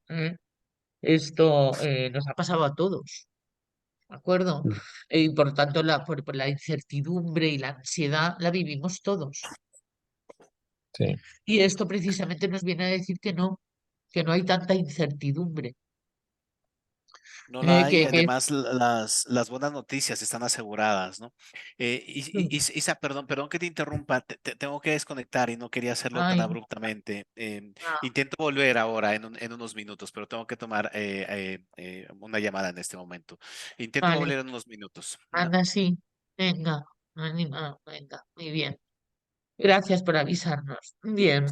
Esto nos ha pasado a todos, ¿de acuerdo? Mm. Y por tanto, por la incertidumbre y la ansiedad la vivimos todos. Sí. Y esto precisamente nos viene a decir que no hay tanta incertidumbre. no la hay. Que Además, las buenas noticias están aseguradas, ¿no? Isa, perdón que te interrumpa, tengo que desconectar y no quería hacerlo tan ay, abruptamente. ah, Intento volver ahora en unos minutos, pero tengo que tomar una llamada en este momento. Intento vale, volver en unos minutos. ¿No? anda, sí, venga, venga, muy bien. Gracias por avisarnos. Bien.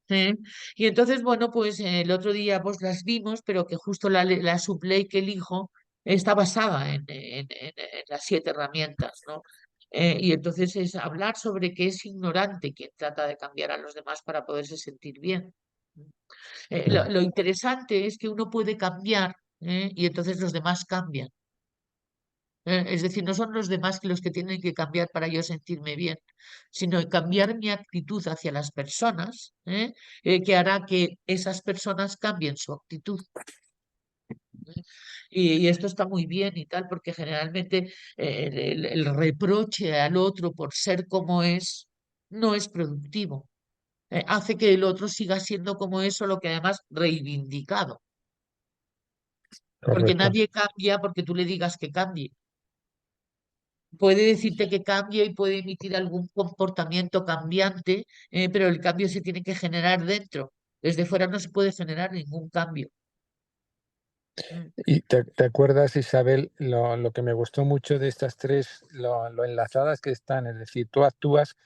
¿Eh? Y entonces, bueno, pues el otro día pues las vimos, pero que justo la subley que elijo está basada en las 7 herramientas, ¿no? Y entonces es hablar sobre que es ignorante quien trata de cambiar a los demás para poderse sentir bien. Lo interesante es que uno puede cambiar, y entonces los demás cambian. Es decir, no son los demás los que tienen que cambiar para yo sentirme bien, sino cambiar mi actitud hacia las personas, que hará que esas personas cambien su actitud. Y esto está muy bien y tal, porque generalmente el reproche al otro por ser como es no es productivo. Hace que el otro siga siendo como es, solo que además reivindicado, porque Correcto. nadie cambia porque tú le digas que cambie. Puede decirte que cambie y puede emitir algún comportamiento cambiante, pero el cambio se tiene que generar dentro. Desde fuera no se puede generar ningún cambio. Mm. ¿Y te acuerdas, Isabel, lo que me gustó mucho de estas tres, lo enlazadas que están? Es decir, tú actúas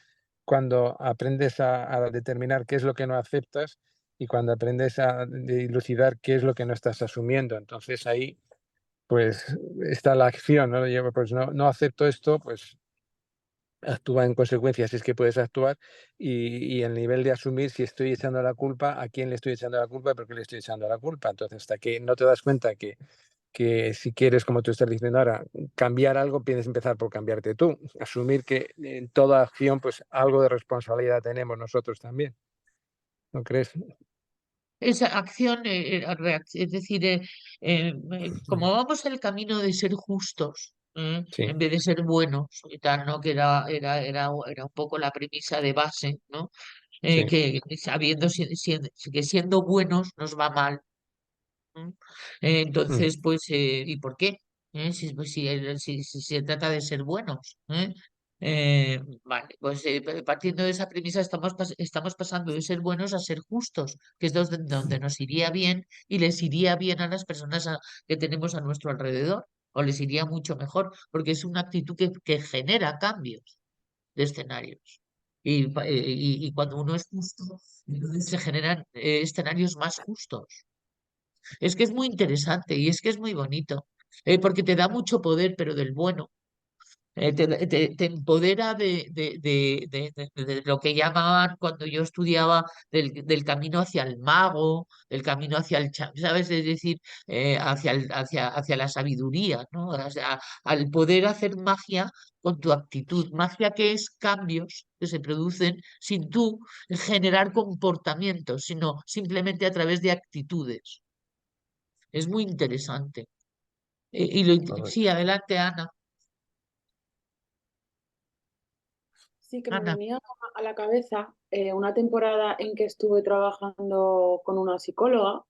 cuando aprendes a determinar qué es lo que no aceptas y cuando aprendes a dilucidar qué es lo que no estás asumiendo. Entonces ahí, pues, está la acción, ¿no? Yo, pues no acepto esto, pues actúa en consecuencia si es que puedes actuar y el nivel de asumir si estoy echando la culpa, a quién le estoy echando la culpa y por qué le estoy echando la culpa. Entonces, hasta que no te das cuenta que si quieres, como tú estás diciendo ahora, cambiar algo, tienes que empezar por cambiarte tú. Asumir que en toda acción, pues algo de responsabilidad tenemos nosotros también. ¿No crees? Esa acción, es decir, como vamos el camino de ser justos, Sí, en vez de ser buenos y tal, ¿no? Que era un poco la premisa de base, ¿no? sí. Que sabiendo que siendo buenos nos va mal. ¿Mm? Mm. Entonces, pues, ¿y por qué? Si se trata de ser buenos. Vale, pues partiendo de esa premisa estamos pasando de ser buenos a ser justos, que es donde nos iría bien y les iría bien a las personas que tenemos a nuestro alrededor, o les iría mucho mejor, porque es una actitud que genera cambios de escenarios. Y cuando uno es justo, entonces se generan escenarios más justos. Es que es muy interesante y es que es muy bonito, porque te da mucho poder, pero del bueno. Te empodera de lo que llamaban cuando yo estudiaba del camino hacia el mago, del camino hacia ¿sabes? Es decir, hacia la sabiduría, ¿no? O sea, al poder hacer magia con tu actitud. Magia que es cambios que se producen sin tú generar comportamientos, sino simplemente a través de actitudes. Es muy interesante. Sí, Correcto. adelante, Ana. Sí, que me Ana. venía a la cabeza una temporada en que estuve trabajando con una psicóloga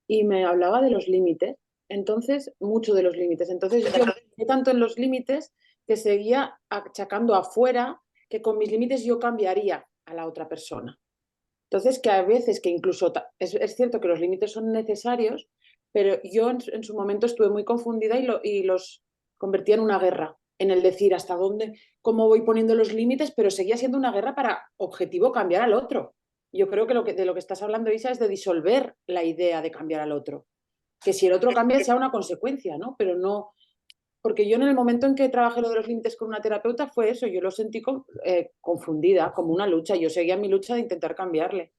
y me hablaba de los límites. Entonces, mucho de los límites. Entonces, yo me quedé tanto en los límites que seguía achacando afuera que con mis límites yo cambiaría a la otra persona. Entonces, que a veces que incluso es cierto que los límites son necesarios, pero yo en su momento estuve muy confundida y los convertía en una guerra, en el decir hasta dónde, cómo voy poniendo los límites, pero seguía siendo una guerra para objetivo cambiar al otro. Yo creo que, de lo que estás hablando, Isa, es de disolver la idea de cambiar al otro. Que si el otro cambia sea una consecuencia, ¿no? Pero no, porque yo en el momento en que trabajé lo de los límites con una terapeuta fue eso, yo lo sentí confundida, como una lucha, yo seguía mi lucha de intentar cambiarle.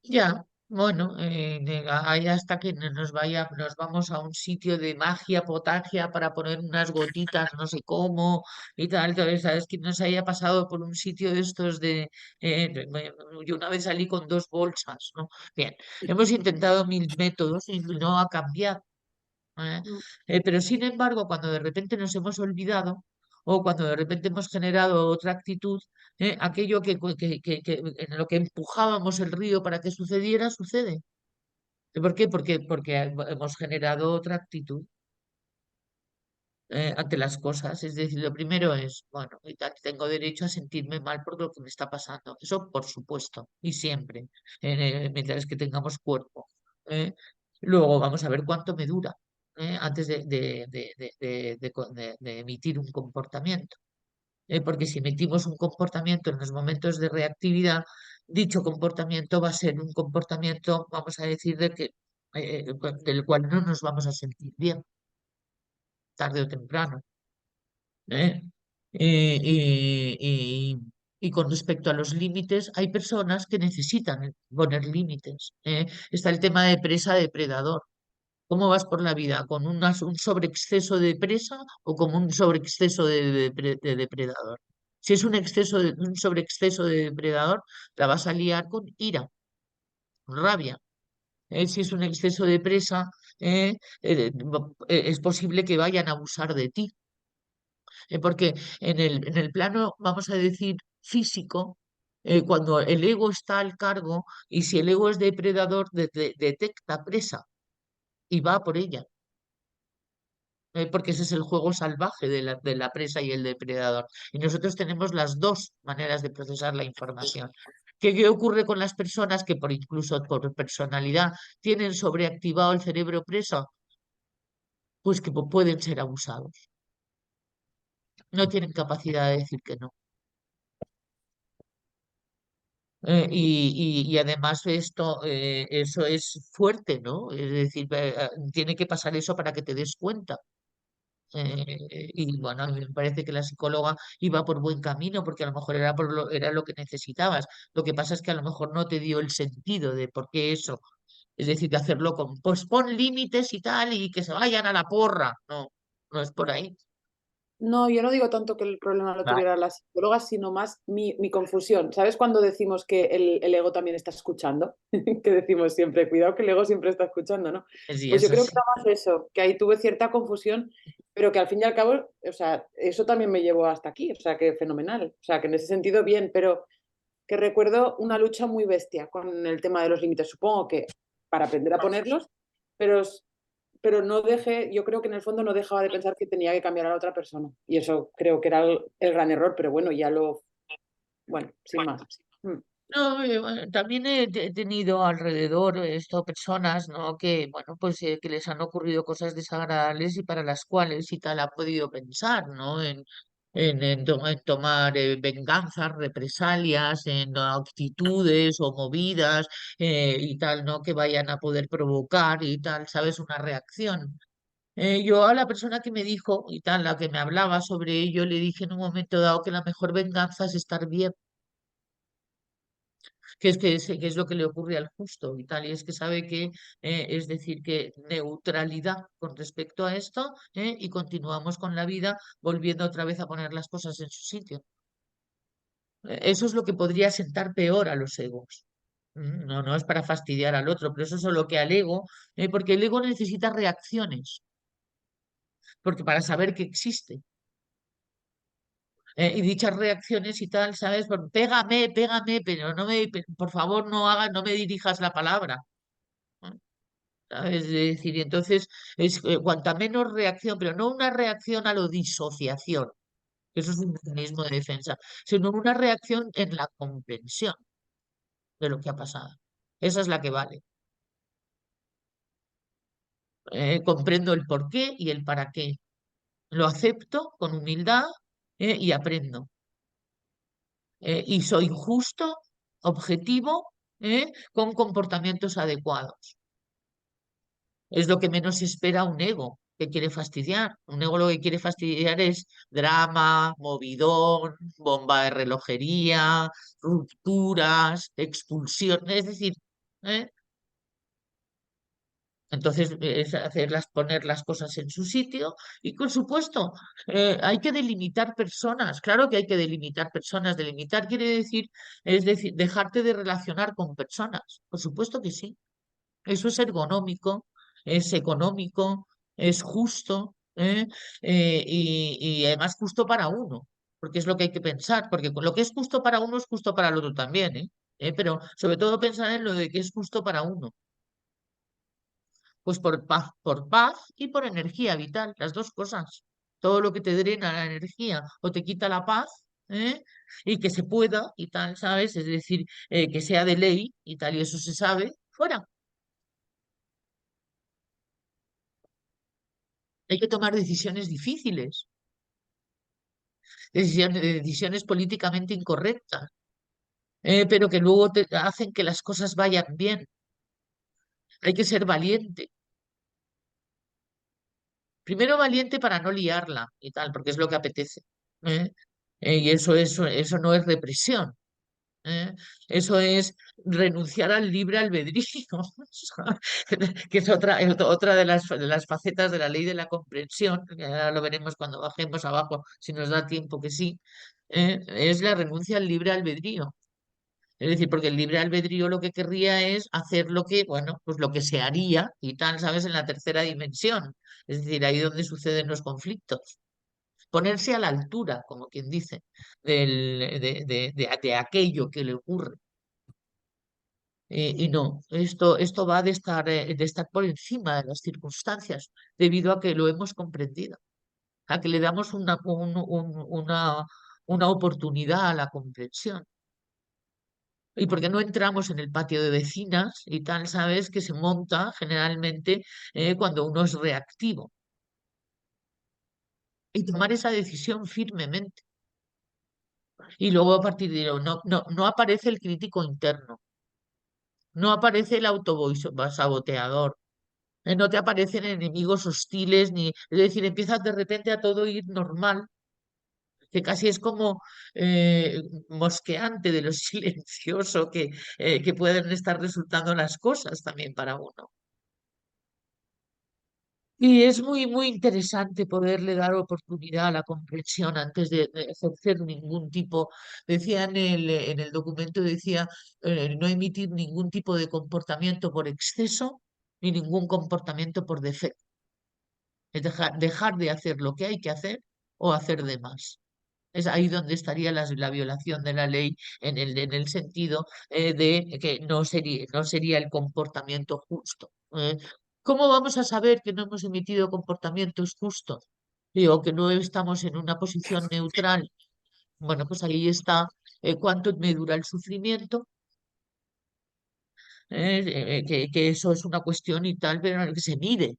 Ya, bueno, ahí hasta que nos vamos a un sitio de magia, potagia para poner unas gotitas, no sé cómo y tal. Entonces, sabes que nos haya pasado por un sitio de estos yo una vez salí con 2 bolsas, ¿no? Bien, hemos intentado 1000 métodos y no ha cambiado. ¿Eh? Pero sin embargo, cuando de repente nos hemos olvidado o cuando de repente hemos generado otra actitud, aquello en lo que empujábamos el río para que sucediera, sucede. ¿Por qué? Porque hemos generado otra actitud ante las cosas. Es decir, lo primero es, bueno, tengo derecho a sentirme mal por lo que me está pasando. Eso por supuesto, y siempre, mientras que tengamos cuerpo. ¿Eh? Luego vamos a ver cuánto me dura antes de emitir un comportamiento. porque si metimos un comportamiento en los momentos de reactividad, dicho comportamiento va a ser un comportamiento, vamos a decir, del cual no nos vamos a sentir bien, tarde o temprano. ¿eh? Y con respecto a los límites, hay personas que necesitan poner límites. Está el tema de presa-depredador. ¿Cómo vas por la vida? ¿Con un sobreexceso de presa o con un sobreexceso de depredador? Si es un sobreexceso de depredador, la vas a liar con ira, con rabia. Si es un exceso de presa, es posible que vayan a abusar de ti. Porque en el plano, vamos a decir, físico, cuando el ego está al cargo y si el ego es depredador, detecta presa y va por ella. Porque ese es el juego salvaje de la presa y el depredador. Y nosotros tenemos las dos maneras de procesar la información. ¿Qué ocurre con las personas que incluso por personalidad tienen sobreactivado el cerebro presa? Pues que pueden ser abusados. No tienen capacidad de decir que no. Y además eso es fuerte, ¿no? Es decir, tiene que pasar eso para que te des cuenta. Y bueno, a mí me parece que la psicóloga iba por buen camino porque a lo mejor era lo que necesitabas. Lo que pasa es que a lo mejor no te dio el sentido de por qué eso. Es decir, de hacerlo pues pon límites y tal y que se vayan a la porra. No, no es por ahí. No, yo no digo tanto que el problema lo Vale. tuviera la psicóloga, sino más mi confusión. ¿Sabes cuando decimos que el ego también está escuchando? Que decimos siempre, cuidado que el ego siempre está escuchando, ¿no? Sí, Pues yo eso creo que sí. era más eso, que ahí tuve cierta confusión, pero que al fin y al cabo, o sea, eso también me llevó hasta aquí, o sea, que fenomenal. O sea, que en ese sentido bien, pero que recuerdo una lucha muy bestia con el tema de los límites. Supongo que para aprender a ponerlos, pero no dejé, yo creo que en el fondo no dejaba de pensar que tenía que cambiar a la otra persona. Y eso creo que era el gran error, pero bueno, bueno, sin más. Mm. No, bueno, también he tenido alrededor esto personas, ¿no? Que, bueno, pues que les han ocurrido cosas desagradables y para las cuales y tal ha podido pensar, ¿no? En tomar venganzas, represalias, en actitudes o movidas y tal, ¿no? Que vayan a poder provocar y tal, ¿sabes? Una reacción. Yo a la persona que me dijo y tal, la que me hablaba sobre ello, le dije en un momento dado que la mejor venganza es estar bien que es lo que le ocurre al justo y tal, y es que sabe que, es decir, que neutralidad con respecto a esto, y continuamos con la vida volviendo otra vez a poner las cosas en su sitio. Eso es lo que podría sentar peor a los egos. No, no es para fastidiar al otro, pero eso es lo que al ego, porque el ego necesita reacciones, porque para saber que existe. Y dichas reacciones y tal, ¿sabes? Pégame, pégame, pero por favor no me dirijas la palabra. ¿Sabes? Es decir, y entonces es cuanta menos reacción, pero no una reacción a lo disociación, que eso es un mecanismo de defensa, sino una reacción en la comprensión de lo que ha pasado. Esa es la que vale. Comprendo el por qué y el para qué. Lo acepto con humildad, y aprendo. Y soy justo, objetivo, con comportamientos adecuados. Es lo que menos espera un ego que quiere fastidiar. Un ego lo que quiere fastidiar es drama, movidón, bomba de relojería, rupturas, expulsión. Es decir, ¿eh? Entonces es poner las cosas en su sitio y por supuesto hay que delimitar personas. Claro que hay que delimitar personas. Delimitar quiere decir, es decir, dejarte de relacionar con personas. Por supuesto que sí. Eso es ergonómico, es económico, es justo, y además justo para uno, porque es lo que hay que pensar, porque lo que es justo para uno es justo para el otro también, ¿eh? Pero sobre todo pensar en lo de que es justo para uno, pues por paz y por energía vital, las dos cosas. Todo lo que te drena la energía o te quita la paz, y que se pueda y tal, ¿sabes? Es decir, que sea de ley y tal, y eso se sabe, fuera. Hay que tomar decisiones difíciles. decisiones políticamente incorrectas, pero que luego hacen que las cosas vayan bien. Hay que ser valiente. Primero valiente para no liarla y tal, porque es lo que apetece. ¿eh? Y eso no es represión. ¿eh? Eso es renunciar al libre albedrío, que es otra de las facetas de la ley de la comprensión, que ahora lo veremos cuando bajemos abajo, si nos da tiempo que sí, es la renuncia al libre albedrío. Es decir, porque el libre albedrío lo que querría es hacer lo que, bueno, pues lo que se haría y tal, ¿sabes? En la tercera dimensión. Es decir, ahí donde suceden los conflictos. Ponerse a la altura, como quien dice, de aquello que le ocurre. Y no, esto va de estar por encima de las circunstancias, debido a que lo hemos comprendido, a que le damos una oportunidad a la comprensión. Y porque no entramos en el patio de vecinas y tal, sabes, que se monta generalmente cuando uno es reactivo. Y tomar esa decisión firmemente. Y luego a partir de ahí no aparece el crítico interno, no aparece el autosaboteador, no te aparecen enemigos hostiles, ni, es decir, empiezas de repente a todo ir normal, que casi es como mosqueante de lo silencioso que pueden estar resultando las cosas también para uno. Y es muy interesante poderle dar oportunidad a la comprensión antes de ejercer ningún tipo, decía en el documento, decía no emitir ningún tipo de comportamiento por exceso ni ningún comportamiento por defecto. Es dejar de hacer lo que hay que hacer o hacer de más. Es ahí donde estaría la violación de la ley en el sentido de que no sería el comportamiento justo. ¿Cómo vamos a saber que no hemos emitido comportamientos justos? Digo, que no estamos en una posición neutral. Bueno, pues ahí está cuánto me dura el sufrimiento, que eso es una cuestión y tal, pero que se mide.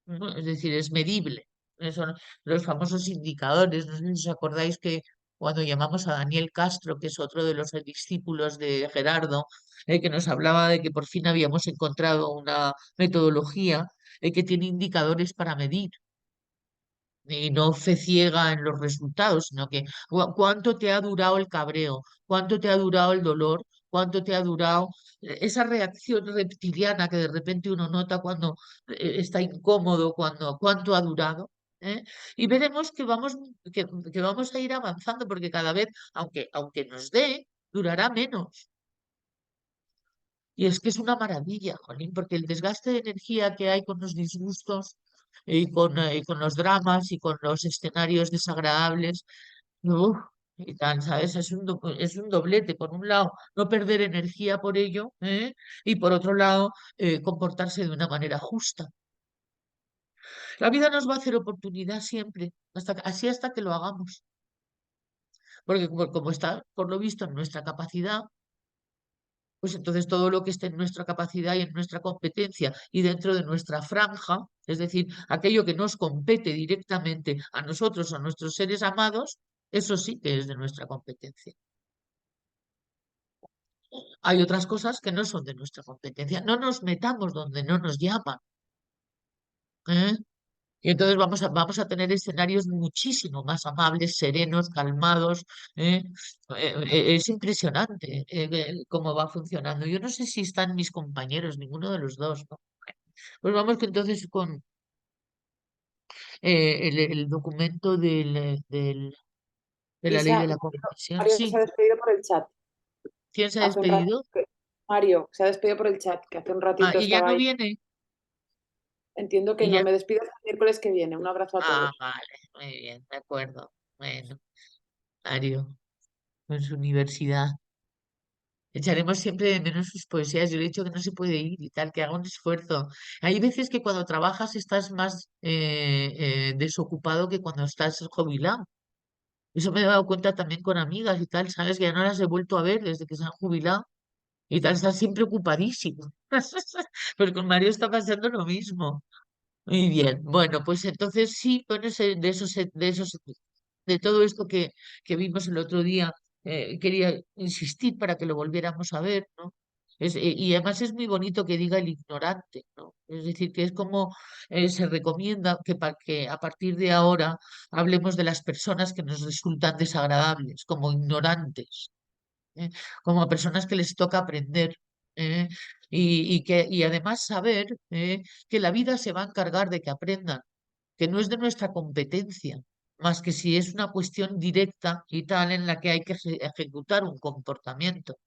¿no? Es decir, es medible. Son los famosos indicadores. No sé si os acordáis que cuando llamamos a Daniel Castro, que es otro de los discípulos de Gerardo, que nos hablaba de que por fin habíamos encontrado una metodología que tiene indicadores para medir y no fe ciega en los resultados, sino que cuánto te ha durado el cabreo, cuánto te ha durado el dolor, cuánto te ha durado esa reacción reptiliana que de repente uno nota cuando está incómodo, cuánto ha durado. ¿eh? Y veremos que vamos a ir avanzando porque cada vez, aunque nos dé, durará menos. Y es que es una maravilla, Jolín, porque el desgaste de energía que hay con los disgustos y con los dramas y con los escenarios desagradables, uf, y tal, ¿sabes? Es un doblete. Por un lado, no perder energía por ello, y por otro lado, comportarse de una manera justa. La vida nos va a hacer oportunidad siempre, así hasta que lo hagamos. Porque como está, por lo visto, en nuestra capacidad, pues entonces todo lo que esté en nuestra capacidad y en nuestra competencia y dentro de nuestra franja, es decir, aquello que nos compete directamente a nosotros o a nuestros seres amados, eso sí que es de nuestra competencia. Hay otras cosas que no son de nuestra competencia. No nos metamos donde no nos llaman. ¿eh? Y entonces vamos a tener escenarios muchísimo más amables, serenos, calmados. ¿eh? Es impresionante cómo va funcionando. Yo no sé si están mis compañeros, ninguno de los dos, ¿no? Pues vamos que entonces con el documento de la ley de Isa, la comprensión. Mario se Sí, ha despedido por el chat. ¿quién se ha Hace un rato. despedido? Mario se ha despedido por el chat, que hace un ratito Y ya estaba no ahí. viene. Entiendo que Y no. ya... Me despido hasta el miércoles que viene. Un abrazo a Ah, todos. vale, muy bien, de acuerdo. Bueno, Mario, con su universidad. Echaremos siempre de menos sus poesías. Yo le he dicho que no se puede ir y tal, que haga un esfuerzo. Hay veces que cuando trabajas estás más desocupado que cuando estás jubilado. Eso me he dado cuenta también con amigas y tal, sabes que ya no las he vuelto a ver desde que se han jubilado y tal, están siempre ocupadísimos. Pues con Mario está pasando lo mismo. Muy bien, bueno, pues entonces sí, bueno, de eso se trata. de todo esto que vimos el otro día, quería insistir para que lo volviéramos a ver, ¿no? Y además es muy bonito que diga el ignorante, ¿no? Es decir, que es como se recomienda que a partir de ahora hablemos de las personas que nos resultan desagradables, como ignorantes, ¿eh? Como a personas que les toca aprender. ¿Eh? Y además saber que la vida se va a encargar de que aprendan, que no es de nuestra competencia, más que si es una cuestión directa y tal en la que hay que ejecutar un comportamiento.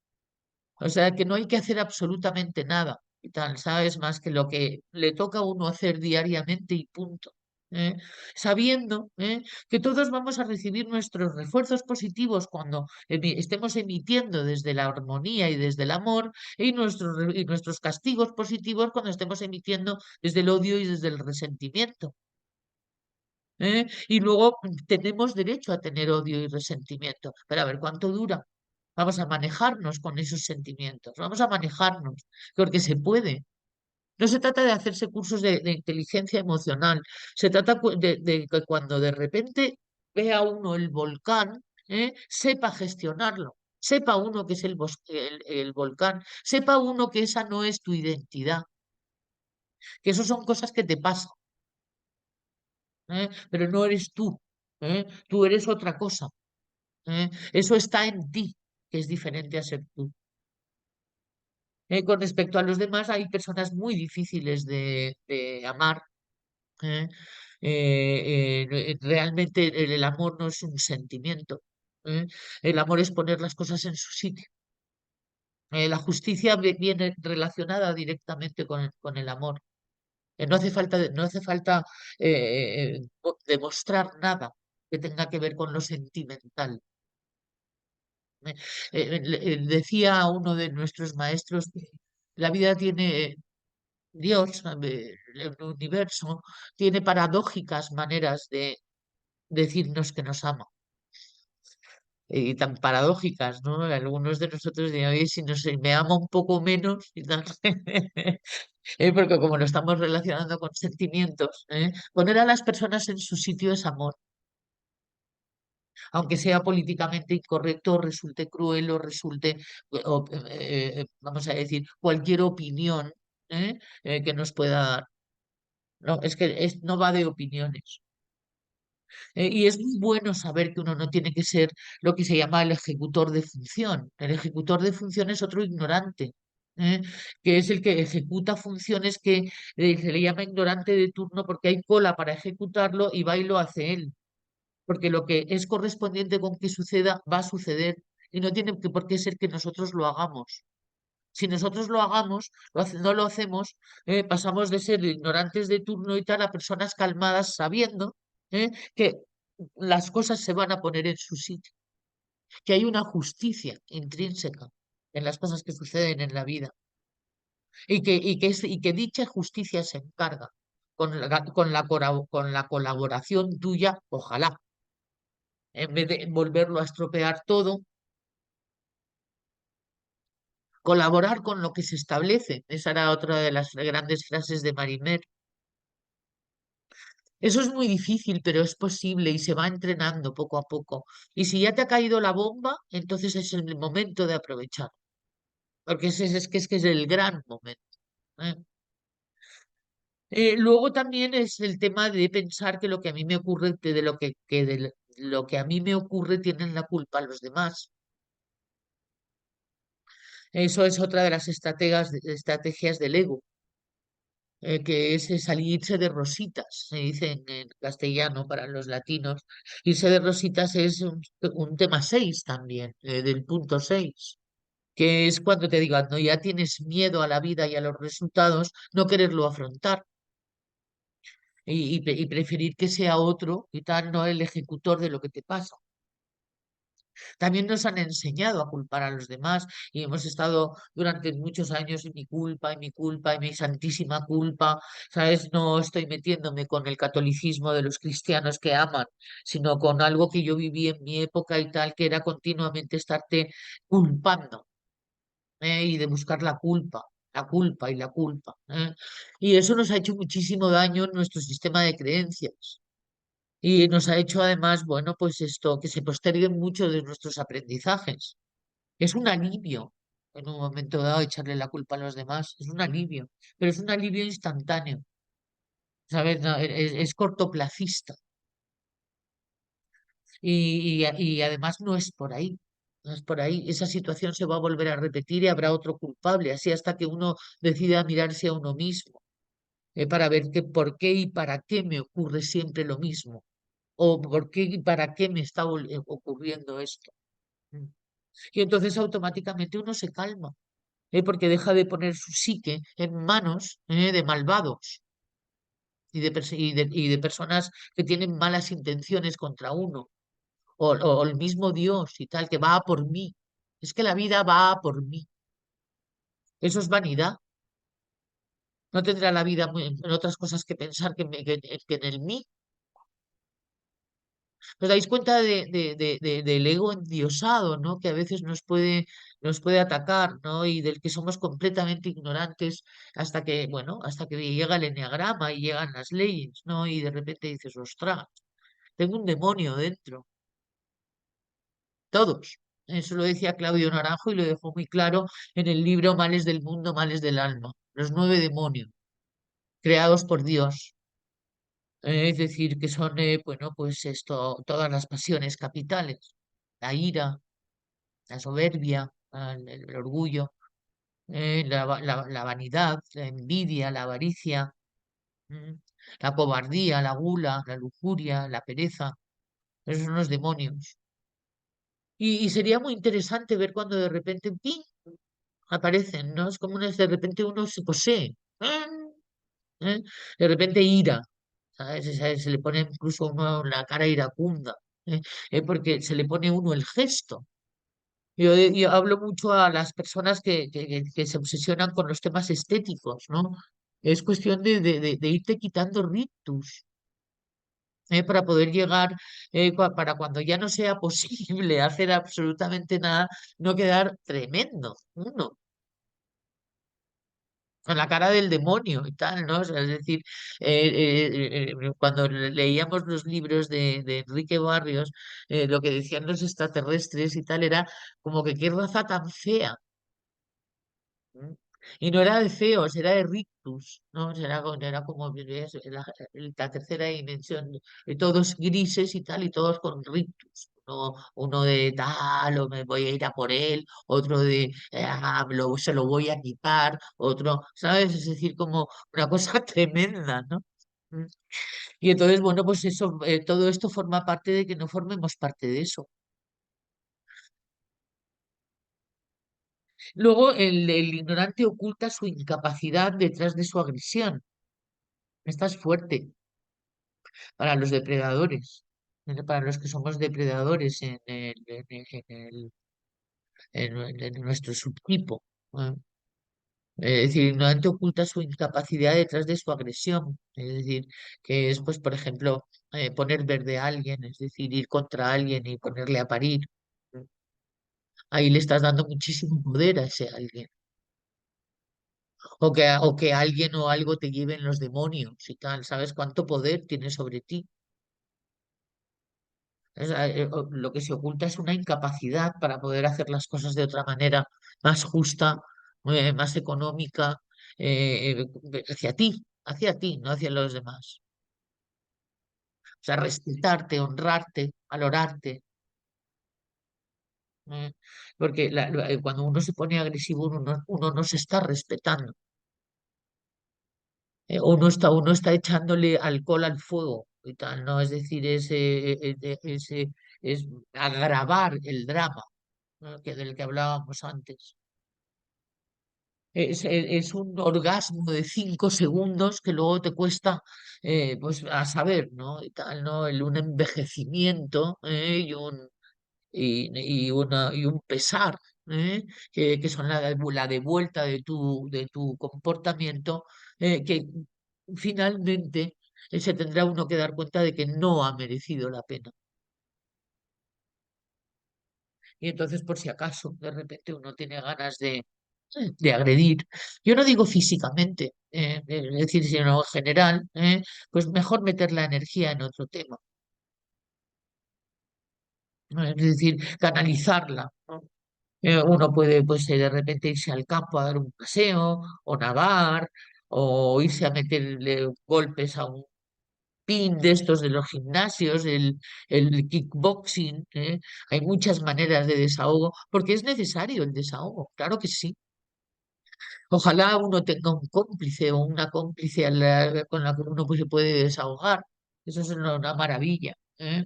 O sea, que no hay que hacer absolutamente nada y tal, ¿sabes? Más que lo que le toca a uno hacer diariamente y punto. ¿Eh? Sabiendo que todos vamos a recibir nuestros refuerzos positivos cuando estemos emitiendo desde la armonía y desde el amor y nuestros castigos positivos cuando estemos emitiendo desde el odio y desde el resentimiento. Y luego tenemos derecho a tener odio y resentimiento. Pero a ver cuánto dura. Vamos a manejarnos con esos sentimientos, vamos a manejarnos, porque se puede. No se trata de hacerse cursos de inteligencia emocional, se trata de que cuando de repente vea uno el volcán, sepa gestionarlo, sepa uno que es el volcán, sepa uno que esa no es tu identidad, que eso son cosas que te pasan, pero no eres tú, tú eres otra cosa, eso está en ti, que es diferente a ser tú. Con respecto a los demás, hay personas muy difíciles de amar. ¿Eh? Realmente el amor no es un sentimiento. ¿Eh? El amor es poner las cosas en su sitio. La justicia viene relacionada directamente con el amor. No hace falta demostrar nada que tenga que ver con lo sentimental. Decía uno de nuestros maestros que la vida tiene Dios, el universo, tiene paradójicas maneras de decirnos que nos ama. Y tan paradójicas, ¿no? Algunos de nosotros dirían, oye, si me ama un poco menos, y tal. Porque como lo estamos relacionando con sentimientos, poner a las personas en su sitio es amor. Aunque sea políticamente incorrecto, o resulte cruel o resulte, vamos a decir, cualquier opinión que nos pueda dar. No, es que no va de opiniones. Y es muy bueno saber que uno no tiene que ser lo que se llama el ejecutor de función. El ejecutor de función es otro ignorante, ¿eh? Que es el que ejecuta funciones que se le llama ignorante de turno porque hay cola para ejecutarlo y va y lo hace él. Porque lo que es correspondiente con que suceda va a suceder y no tiene por qué ser que nosotros lo hagamos. Si nosotros lo hagamos, no lo hacemos, pasamos de ser ignorantes de turno y tal a personas calmadas sabiendo que las cosas se van a poner en su sitio, que hay una justicia intrínseca en las cosas que suceden en la vida y que dicha justicia se encarga con la colaboración tuya, ojalá, en vez de volverlo a estropear todo, colaborar con lo que se establece. Esa era otra de las grandes frases de Marimer. Eso es muy difícil, pero es posible y se va entrenando poco a poco. Y si ya te ha caído la bomba, entonces es el momento de aprovechar, porque es que es el gran momento. ¿Eh? Luego también es el tema de pensar que lo que a mí me ocurre, lo que a mí me ocurre tienen la culpa los demás. Eso es otra de las estrategias del ego, que es salirse de rositas, se dice en castellano para los latinos. Irse de rositas es un tema 6 también, del punto 6, que es cuando te digo, cuando ya tienes miedo a la vida y a los resultados, no quererlo afrontar y preferir que sea otro y tal, no el ejecutor de lo que te pasa. También nos han enseñado a culpar a los demás y hemos estado durante muchos años en mi culpa, y mi culpa, y mi santísima culpa, ¿sabes? No estoy metiéndome con el catolicismo de los cristianos que aman, sino con algo que yo viví en mi época y tal, que era continuamente estarte culpando, y de buscar la culpa y la culpa. Y eso nos ha hecho muchísimo daño en nuestro sistema de creencias. Y nos ha hecho además, bueno, pues esto, que se posterguen muchos de nuestros aprendizajes. Es un alivio en un momento dado echarle la culpa a los demás, es un alivio, pero es un alivio instantáneo, ¿sabes? No, es cortoplacista y además no es por ahí, no es por ahí. Esa situación se va a volver a repetir y habrá otro culpable, así hasta que uno decida mirarse a uno mismo, para ver por qué y para qué me ocurre siempre lo mismo, o por qué y para qué me está ocurriendo esto. Mm. Y entonces automáticamente uno se calma, porque deja de poner su psique en manos, de malvados y de personas que tienen malas intenciones contra uno, o el mismo Dios y tal, que va a por mí. Es que la vida va a por mí. Eso es vanidad. No tendrá la vida en otras cosas que pensar que en el mí. ¿Os dais cuenta del ego endiosado, ¿no? Que a veces nos puede atacar, ¿no? Y del que somos completamente ignorantes hasta que, bueno, hasta que llega el eneagrama y llegan las leyes, ¿no? Y de repente dices, ostras, tengo un demonio dentro. Todos. Eso lo decía Claudio Naranjo y lo dejó muy claro en el libro Males del mundo, males del alma. Los 9 demonios creados por Dios. Es decir, que son, bueno, pues esto, todas las pasiones capitales, la ira, la soberbia, el orgullo, la vanidad, la envidia, la avaricia, mm, la cobardía, la gula, la lujuria, la pereza. Esos son los demonios. Y sería muy interesante ver cuando de repente, ¡pim!, aparecen, ¿no? Es como de repente uno se posee. ¿Eh? De repente ira, ¿sabes? Se le pone incluso a uno la cara iracunda, ¿eh? Porque se le pone a uno el gesto. Yo hablo mucho a las personas que se obsesionan con los temas estéticos, ¿no? Es cuestión de irte quitando rictus, para poder llegar, para cuando ya no sea posible hacer absolutamente nada, no quedar tremendo, uno con la cara del demonio y tal, ¿no? O sea, es decir, cuando leíamos los libros de Enrique Barrios, lo que decían los extraterrestres y tal era como que qué raza tan fea. ¿M? Y no era de feos, era de rictus, ¿no? O sea, era como ¿ves? La tercera dimensión, todos grises y tal, y todos con rictus. Uno de tal, o me voy a ir a por él, otro de se lo voy a quitar, otro, ¿sabes? Es decir, como una cosa tremenda, ¿no? Mm. Y entonces, bueno, pues eso, todo esto forma parte de que no formemos parte de eso. Luego, el ignorante oculta su incapacidad detrás de su agresión. Esta es fuerte para los depredadores, para los que somos depredadores en nuestro subtipo. ¿Eh? Es decir, el ignorante oculta su incapacidad detrás de su agresión. Es decir, que es, pues, por ejemplo, poner verde a alguien, es decir, ir contra alguien y ponerle a parir. Ahí le estás dando muchísimo poder a ese alguien. O que alguien o algo te lleven los demonios y tal. ¿Sabes cuánto poder tiene sobre ti? Lo que se oculta es una incapacidad para poder hacer las cosas de otra manera, más justa, más económica, hacia ti, no hacia los demás. O sea, respetarte, honrarte, valorarte. ¿Eh? Porque cuando uno se pone agresivo, uno no se está respetando. Uno está echándole alcohol al fuego y tal, ¿no? Es decir, es agravar el drama, ¿no? Del que hablábamos antes. Es un orgasmo de 5 segundos que luego te cuesta, pues, a saber, ¿no? Y tal, ¿no? Un envejecimiento, y un pesar, que son la devuelta de tu comportamiento, que finalmente, se tendrá uno que dar cuenta de que no ha merecido la pena. Y entonces, por si acaso, de repente uno tiene ganas de agredir, yo no digo físicamente, es decir, sino en general, pues mejor meter la energía en otro tema. Es decir, canalizarla, ¿no? Uno puede, pues, de repente irse al campo a dar un paseo, o nadar, o irse a meterle golpes a un pin de estos de los gimnasios, el kickboxing, ¿eh? Hay muchas maneras de desahogo, porque es necesario el desahogo, claro que sí. Ojalá uno tenga un cómplice o una cómplice con la que uno, pues, se puede desahogar. Eso es una maravilla, ¿eh?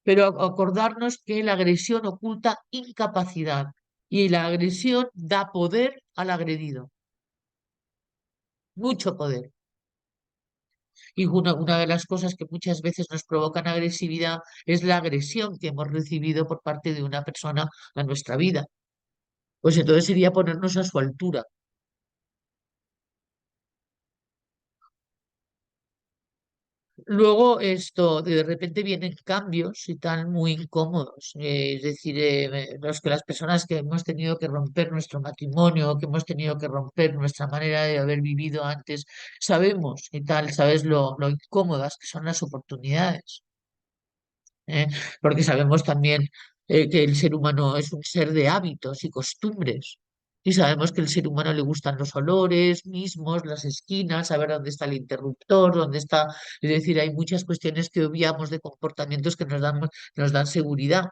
Pero acordarnos que la agresión oculta incapacidad y la agresión da poder al agredido, mucho poder. Y una de las cosas que muchas veces nos provocan agresividad es la agresión que hemos recibido por parte de una persona a nuestra vida. Pues entonces sería ponernos a su altura. Luego esto, de repente vienen cambios y tal muy incómodos. Es decir, las personas que hemos tenido que romper nuestro matrimonio, que hemos tenido que romper nuestra manera de haber vivido antes, sabemos y tal, sabes lo incómodas que son las oportunidades. ¿Eh? Porque sabemos también que el ser humano es un ser de hábitos y costumbres. Y sabemos que al ser humano le gustan los olores mismos, las esquinas, saber dónde está el interruptor, dónde está. Es decir, hay muchas cuestiones que obviamos de comportamientos que nos dan seguridad,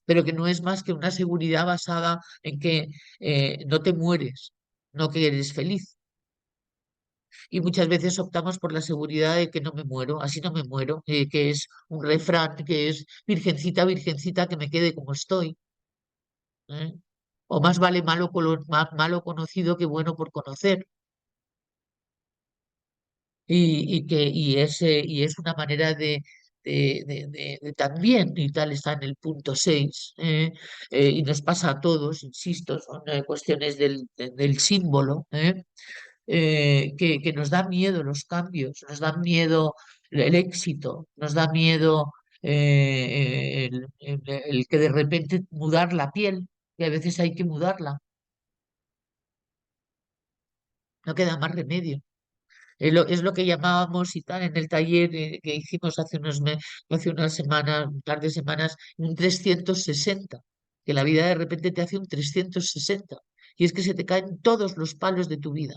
pero que no es más que una seguridad basada en que no te mueres, no que eres feliz. Y muchas veces optamos por la seguridad de que no me muero, así no me muero, que es un refrán que es virgencita, virgencita, que me quede como estoy. ¿Eh? O más vale malo conocido que bueno por conocer. Y es una manera de también, y tal está en el punto 6, y nos pasa a todos, insisto, son cuestiones del símbolo. Que nos da miedo los cambios, nos da miedo el éxito, nos da miedo el que de repente mudar la piel, que a veces hay que mudarla, no queda más remedio. Es lo que llamábamos y tal en el taller que hicimos hace unas semanas, un par de semanas, un 360, que la vida de repente te hace un 360, y es que se te caen todos los palos de tu vida.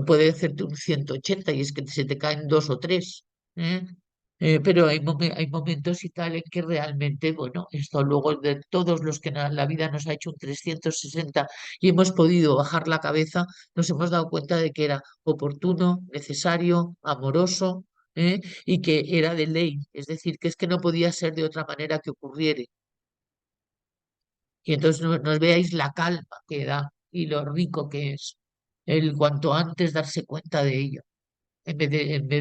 Puede hacerte un 180 y es que se te caen dos o tres. ¿Eh? Pero hay momentos y tal en que realmente, bueno, esto luego de todos los que la vida nos ha hecho un 360 y hemos podido bajar la cabeza, nos hemos dado cuenta de que era oportuno, necesario, amoroso, y que era de ley. Es decir, que es que no podía ser de otra manera que ocurriere. Y entonces nos veáis la calma que da y lo rico que es el cuanto antes darse cuenta de ello, en vez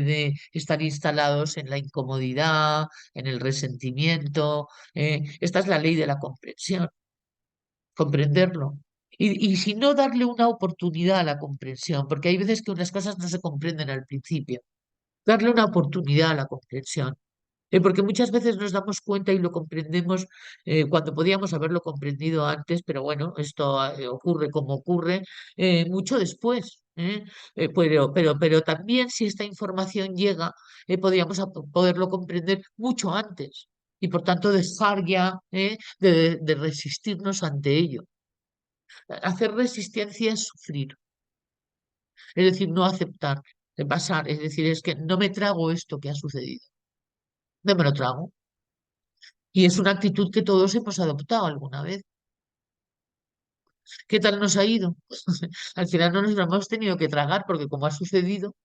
de estar instalados en la incomodidad, en el resentimiento. Esta es la ley de la comprensión, comprenderlo. Y si no, darle una oportunidad a la comprensión, porque hay veces que unas cosas no se comprenden al principio. Darle una oportunidad a la comprensión. Porque muchas veces nos damos cuenta y lo comprendemos cuando podíamos haberlo comprendido antes, pero bueno, esto ocurre como ocurre mucho después. Pero también si esta información llega, podríamos poderlo comprender mucho antes y por tanto dejar ya de resistirnos ante ello. Hacer resistencia es sufrir, es decir, no aceptar, pasar, es decir, es que no me trago esto que ha sucedido, no me lo trago. Y es una actitud que todos hemos adoptado alguna vez. ¿Qué tal nos ha ido? Al final no nos lo hemos tenido que tragar porque como ha sucedido,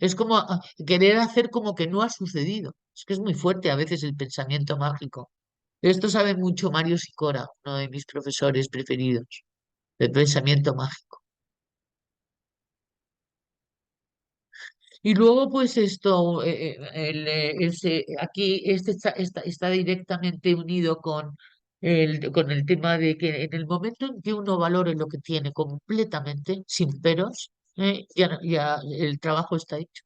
es como querer hacer como que no ha sucedido. Es que es muy fuerte a veces el pensamiento mágico. Esto sabe mucho Mario Sicora, uno de mis profesores preferidos, del pensamiento mágico. Y luego, pues esto, aquí está directamente unido con el tema de que en el momento en que uno valore lo que tiene completamente, sin peros, ya el trabajo está hecho.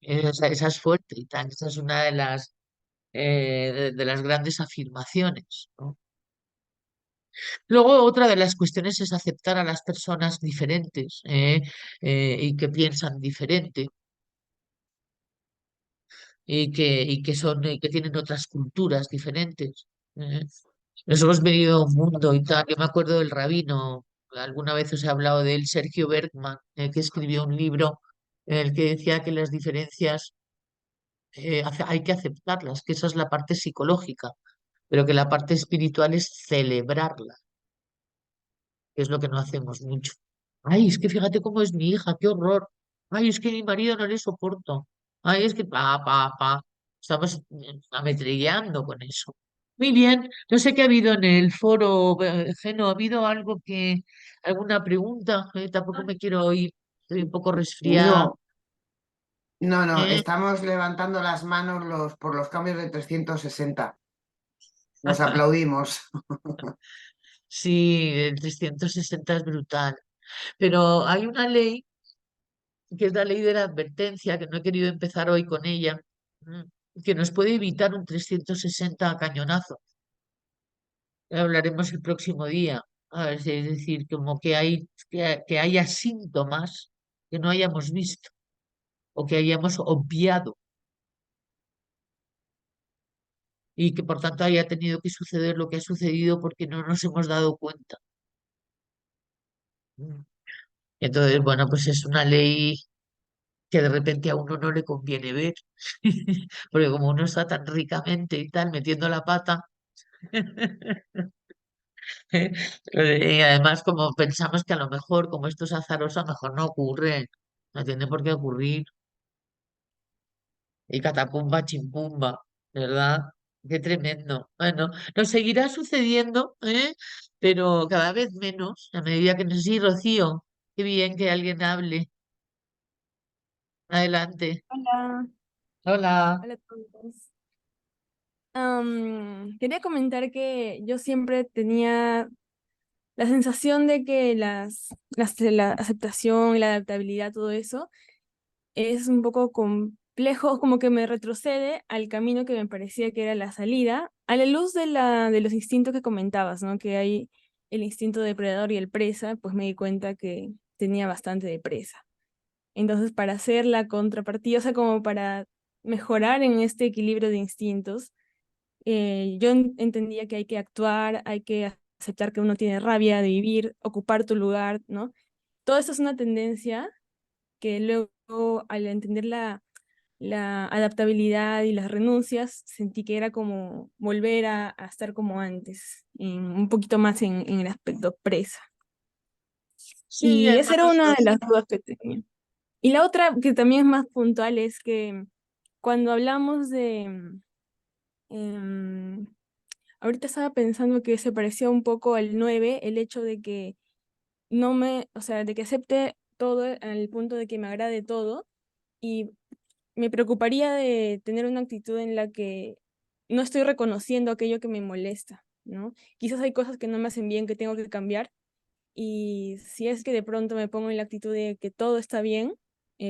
Esa es fuerte y tal, esa es una de las grandes afirmaciones, ¿no? Luego, otra de las cuestiones es aceptar a las personas diferentes y que piensan diferente. y que tienen otras culturas diferentes. ¿Eh? Nos hemos venido a un mundo y tal. Yo me acuerdo del rabino, alguna vez os he hablado de él, Sergio Bergman, que escribió un libro en el que decía que las diferencias hay que aceptarlas, que esa es la parte psicológica, pero que la parte espiritual es celebrarla, que es lo que no hacemos mucho. Ay, es que fíjate cómo es mi hija, qué horror. Ay, es que mi marido no le soporto. Ay, es que pa. Estamos ametrillando con eso. Muy bien, no sé qué ha habido en el foro, Geno, ¿ha habido alguna pregunta? Tampoco me quiero ir, estoy un poco resfriada. No, no, ¿Eh? estamos levantando las manos por los cambios de 360. Nos aplaudimos. Sí, el 360 es brutal. Pero hay una ley, que es la ley de la advertencia, que no he querido empezar hoy con ella, que nos puede evitar un 360 a cañonazo. Hablaremos el próximo día. A ver, es decir, como que haya síntomas que no hayamos visto o que hayamos obviado y que por tanto haya tenido que suceder lo que ha sucedido porque no nos hemos dado cuenta. Mm. Entonces, bueno, pues es una ley que de repente a uno no le conviene ver, porque como uno está tan ricamente y tal, metiendo la pata, y además como pensamos que a lo mejor, como esto es azaroso, a lo mejor no ocurre, no tiene por qué ocurrir, y catapumba, chimpumba, ¿verdad? Qué tremendo. Bueno, nos seguirá sucediendo, ¿eh? Pero cada vez menos, a medida que nos... Sí, Rocío, qué bien que alguien hable. Adelante. Hola, Hola. hola a todos. Quería comentar que yo siempre tenía la sensación de que la aceptación y la adaptabilidad, todo eso, es un poco complejo, como que me retrocede al camino que me parecía que era la salida, a la luz de los instintos que comentabas, ¿no? Que hay el instinto depredador y el presa, pues me di cuenta que tenía bastante de presa. Entonces, para hacer la contrapartida, o sea, como para mejorar en este equilibrio de instintos, yo entendía que hay que actuar, hay que aceptar que uno tiene rabia de vivir, ocupar tu lugar, ¿no? Todo eso es una tendencia que luego, al entender la adaptabilidad y las renuncias, sentí que era como volver a estar como antes, un poquito más en el aspecto presa. Sí, Y esa además era una de las dudas que tenía. Y la otra que también es más puntual es que cuando hablamos em, ahorita estaba pensando que se parecía un poco al 9 el hecho de que o sea, de que acepte todo al punto de que me agrade todo y me preocuparía de tener una actitud en la que no estoy reconociendo aquello que me molesta, ¿no? Quizás hay cosas que no me hacen bien, que tengo que cambiar, y si es que de pronto me pongo en la actitud de que todo está bien,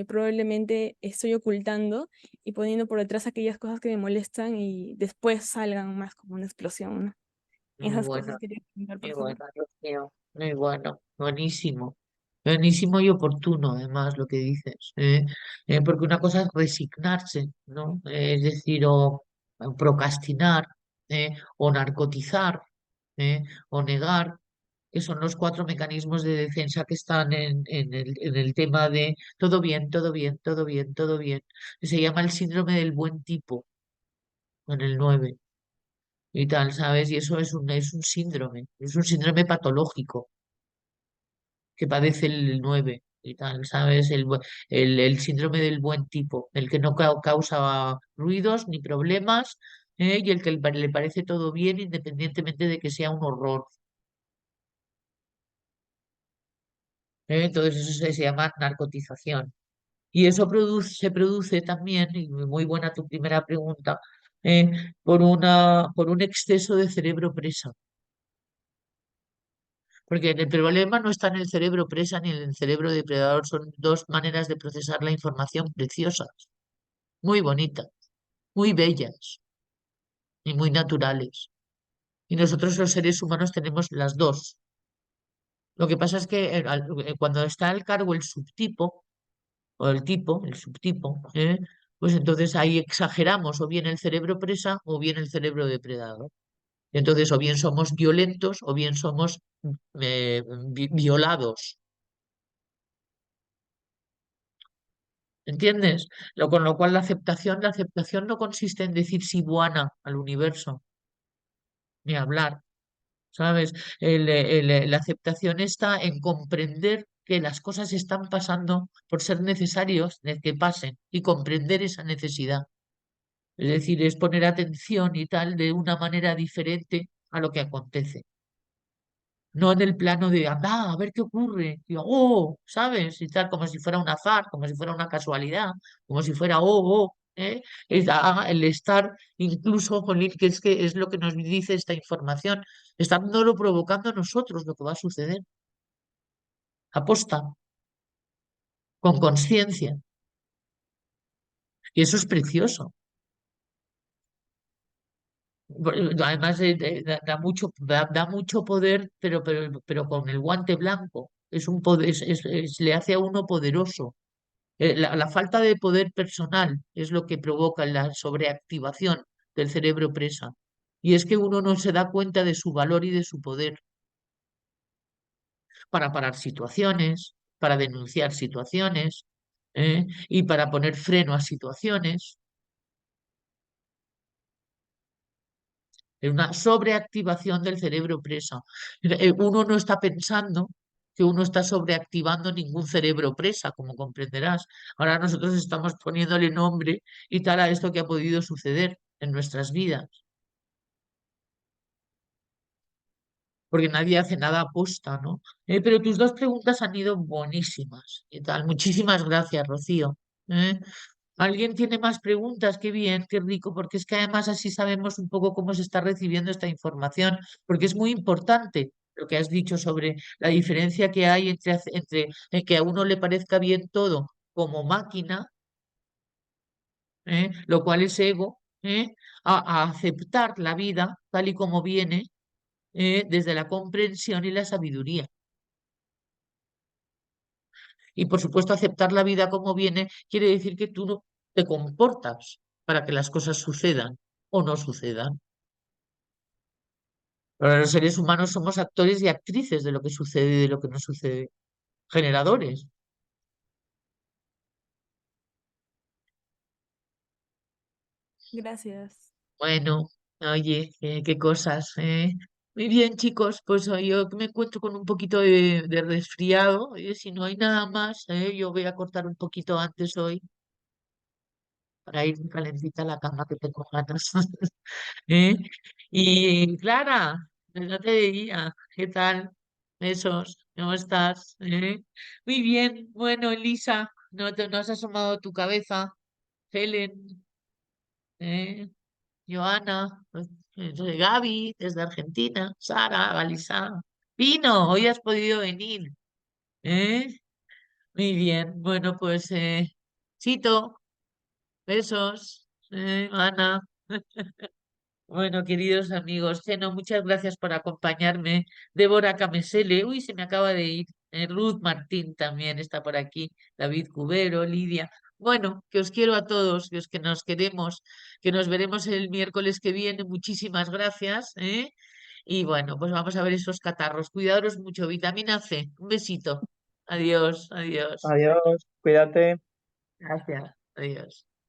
probablemente estoy ocultando y poniendo por detrás aquellas cosas que me molestan y después salgan más como una explosión, ¿no? muy Esas bueno, cosas quería comentar, muy por bueno, favor. Rocío, muy bueno, buenísimo. Buenísimo y oportuno, además, lo que dices, ¿eh? Porque una cosa es resignarse, ¿no? Es decir, o procrastinar, o narcotizar, ¿eh? O negar, que son los cuatro mecanismos de defensa que están en el tema de todo bien, todo bien, todo bien, todo bien. Se llama el síndrome del buen tipo, en el 9 y tal, ¿sabes? Y eso es un síndrome patológico que padece el 9 y tal, ¿sabes? El síndrome del buen tipo, el que no causa ruidos ni problemas, y el que le parece todo bien independientemente de que sea un horror. Entonces eso se llama narcotización. Y eso se produce también, y muy buena tu primera pregunta, eh, por un exceso de cerebro presa. Porque el problema no está en el cerebro presa ni en el cerebro depredador, son dos maneras de procesar la información preciosas, muy bonitas, muy bellas y muy naturales. Y nosotros los seres humanos tenemos las dos. Lo que pasa es que cuando está al cargo el subtipo, o el tipo, el subtipo, pues entonces ahí exageramos o bien el cerebro presa o bien el cerebro depredador. Entonces, o bien somos violentos o bien somos violados. ¿Entiendes? Con lo cual la aceptación no consiste en decir Sibuana al universo, ni hablar, ¿sabes? La aceptación está en comprender que las cosas están pasando por ser necesarios de que pasen y comprender esa necesidad. Es decir, es poner atención y tal de una manera diferente a lo que acontece. No en el plano de, anda, a ver qué ocurre, y, oh, ¿sabes? Y tal, como si fuera un azar, como si fuera una casualidad, como si fuera, ¿eh? El estar incluso, jolín, que es lo que nos dice esta información, estándolo provocando nosotros lo que va a suceder. Aposta, con conciencia. Y eso es precioso. Además, da mucho poder, pero con el guante blanco. Es un poder, le hace a uno poderoso. La falta de poder personal es lo que provoca la sobreactivación del cerebro presa. Y es que uno no se da cuenta de su valor y de su poder para parar situaciones, para denunciar situaciones, y para poner freno a situaciones. Es una sobreactivación del cerebro presa. Uno no está pensando que uno está sobreactivando ningún cerebro presa, como comprenderás. Ahora nosotros estamos poniéndole nombre y tal a esto que ha podido suceder en nuestras vidas, porque nadie hace nada aposta, ¿no? Pero tus dos preguntas han ido buenísimas y tal. Muchísimas gracias, Rocío. ¿Eh? ¿Alguien tiene más preguntas? Qué bien, qué rico, porque es que además así sabemos un poco cómo se está recibiendo esta información, porque es muy importante lo que has dicho sobre la diferencia que hay entre que a uno le parezca bien todo como máquina, lo cual es ego, a aceptar la vida tal y como viene, desde la comprensión y la sabiduría. Y por supuesto, aceptar la vida como viene quiere decir que tú no te comportas para que las cosas sucedan o no sucedan. Pero los seres humanos somos actores y actrices de lo que sucede y de lo que no sucede, generadores. Gracias. Bueno, oye, qué cosas, ¿eh? Muy bien, chicos, pues yo me encuentro con un poquito de resfriado. Si no hay nada más, yo voy a cortar un poquito antes hoy para ir calentita a la cama que tengo ganas. ¿Eh? Y Clara, no te veía, ¿qué tal? Besos, ¿cómo estás? Muy bien, bueno, Elisa, no has asomado tu cabeza. Helen, ¿eh? Joana, Gaby, desde Argentina, Sara, Galisa. Pino, hoy has podido venir. ¿Eh? Muy bien, bueno, pues, Chito, besos, Ana. Bueno, queridos amigos, Geno, muchas gracias por acompañarme. Débora Camesele, uy, se me acaba de ir. Ruth Martín también está por aquí. David Cubero, Lidia. Bueno, que os quiero a todos, que nos queremos, que nos veremos el miércoles que viene. Muchísimas gracias, ¿eh? Y bueno, pues vamos a ver esos catarros. Cuidaros mucho, vitamina C. Un besito. Adiós, adiós. Adiós, cuídate. Gracias. Adiós.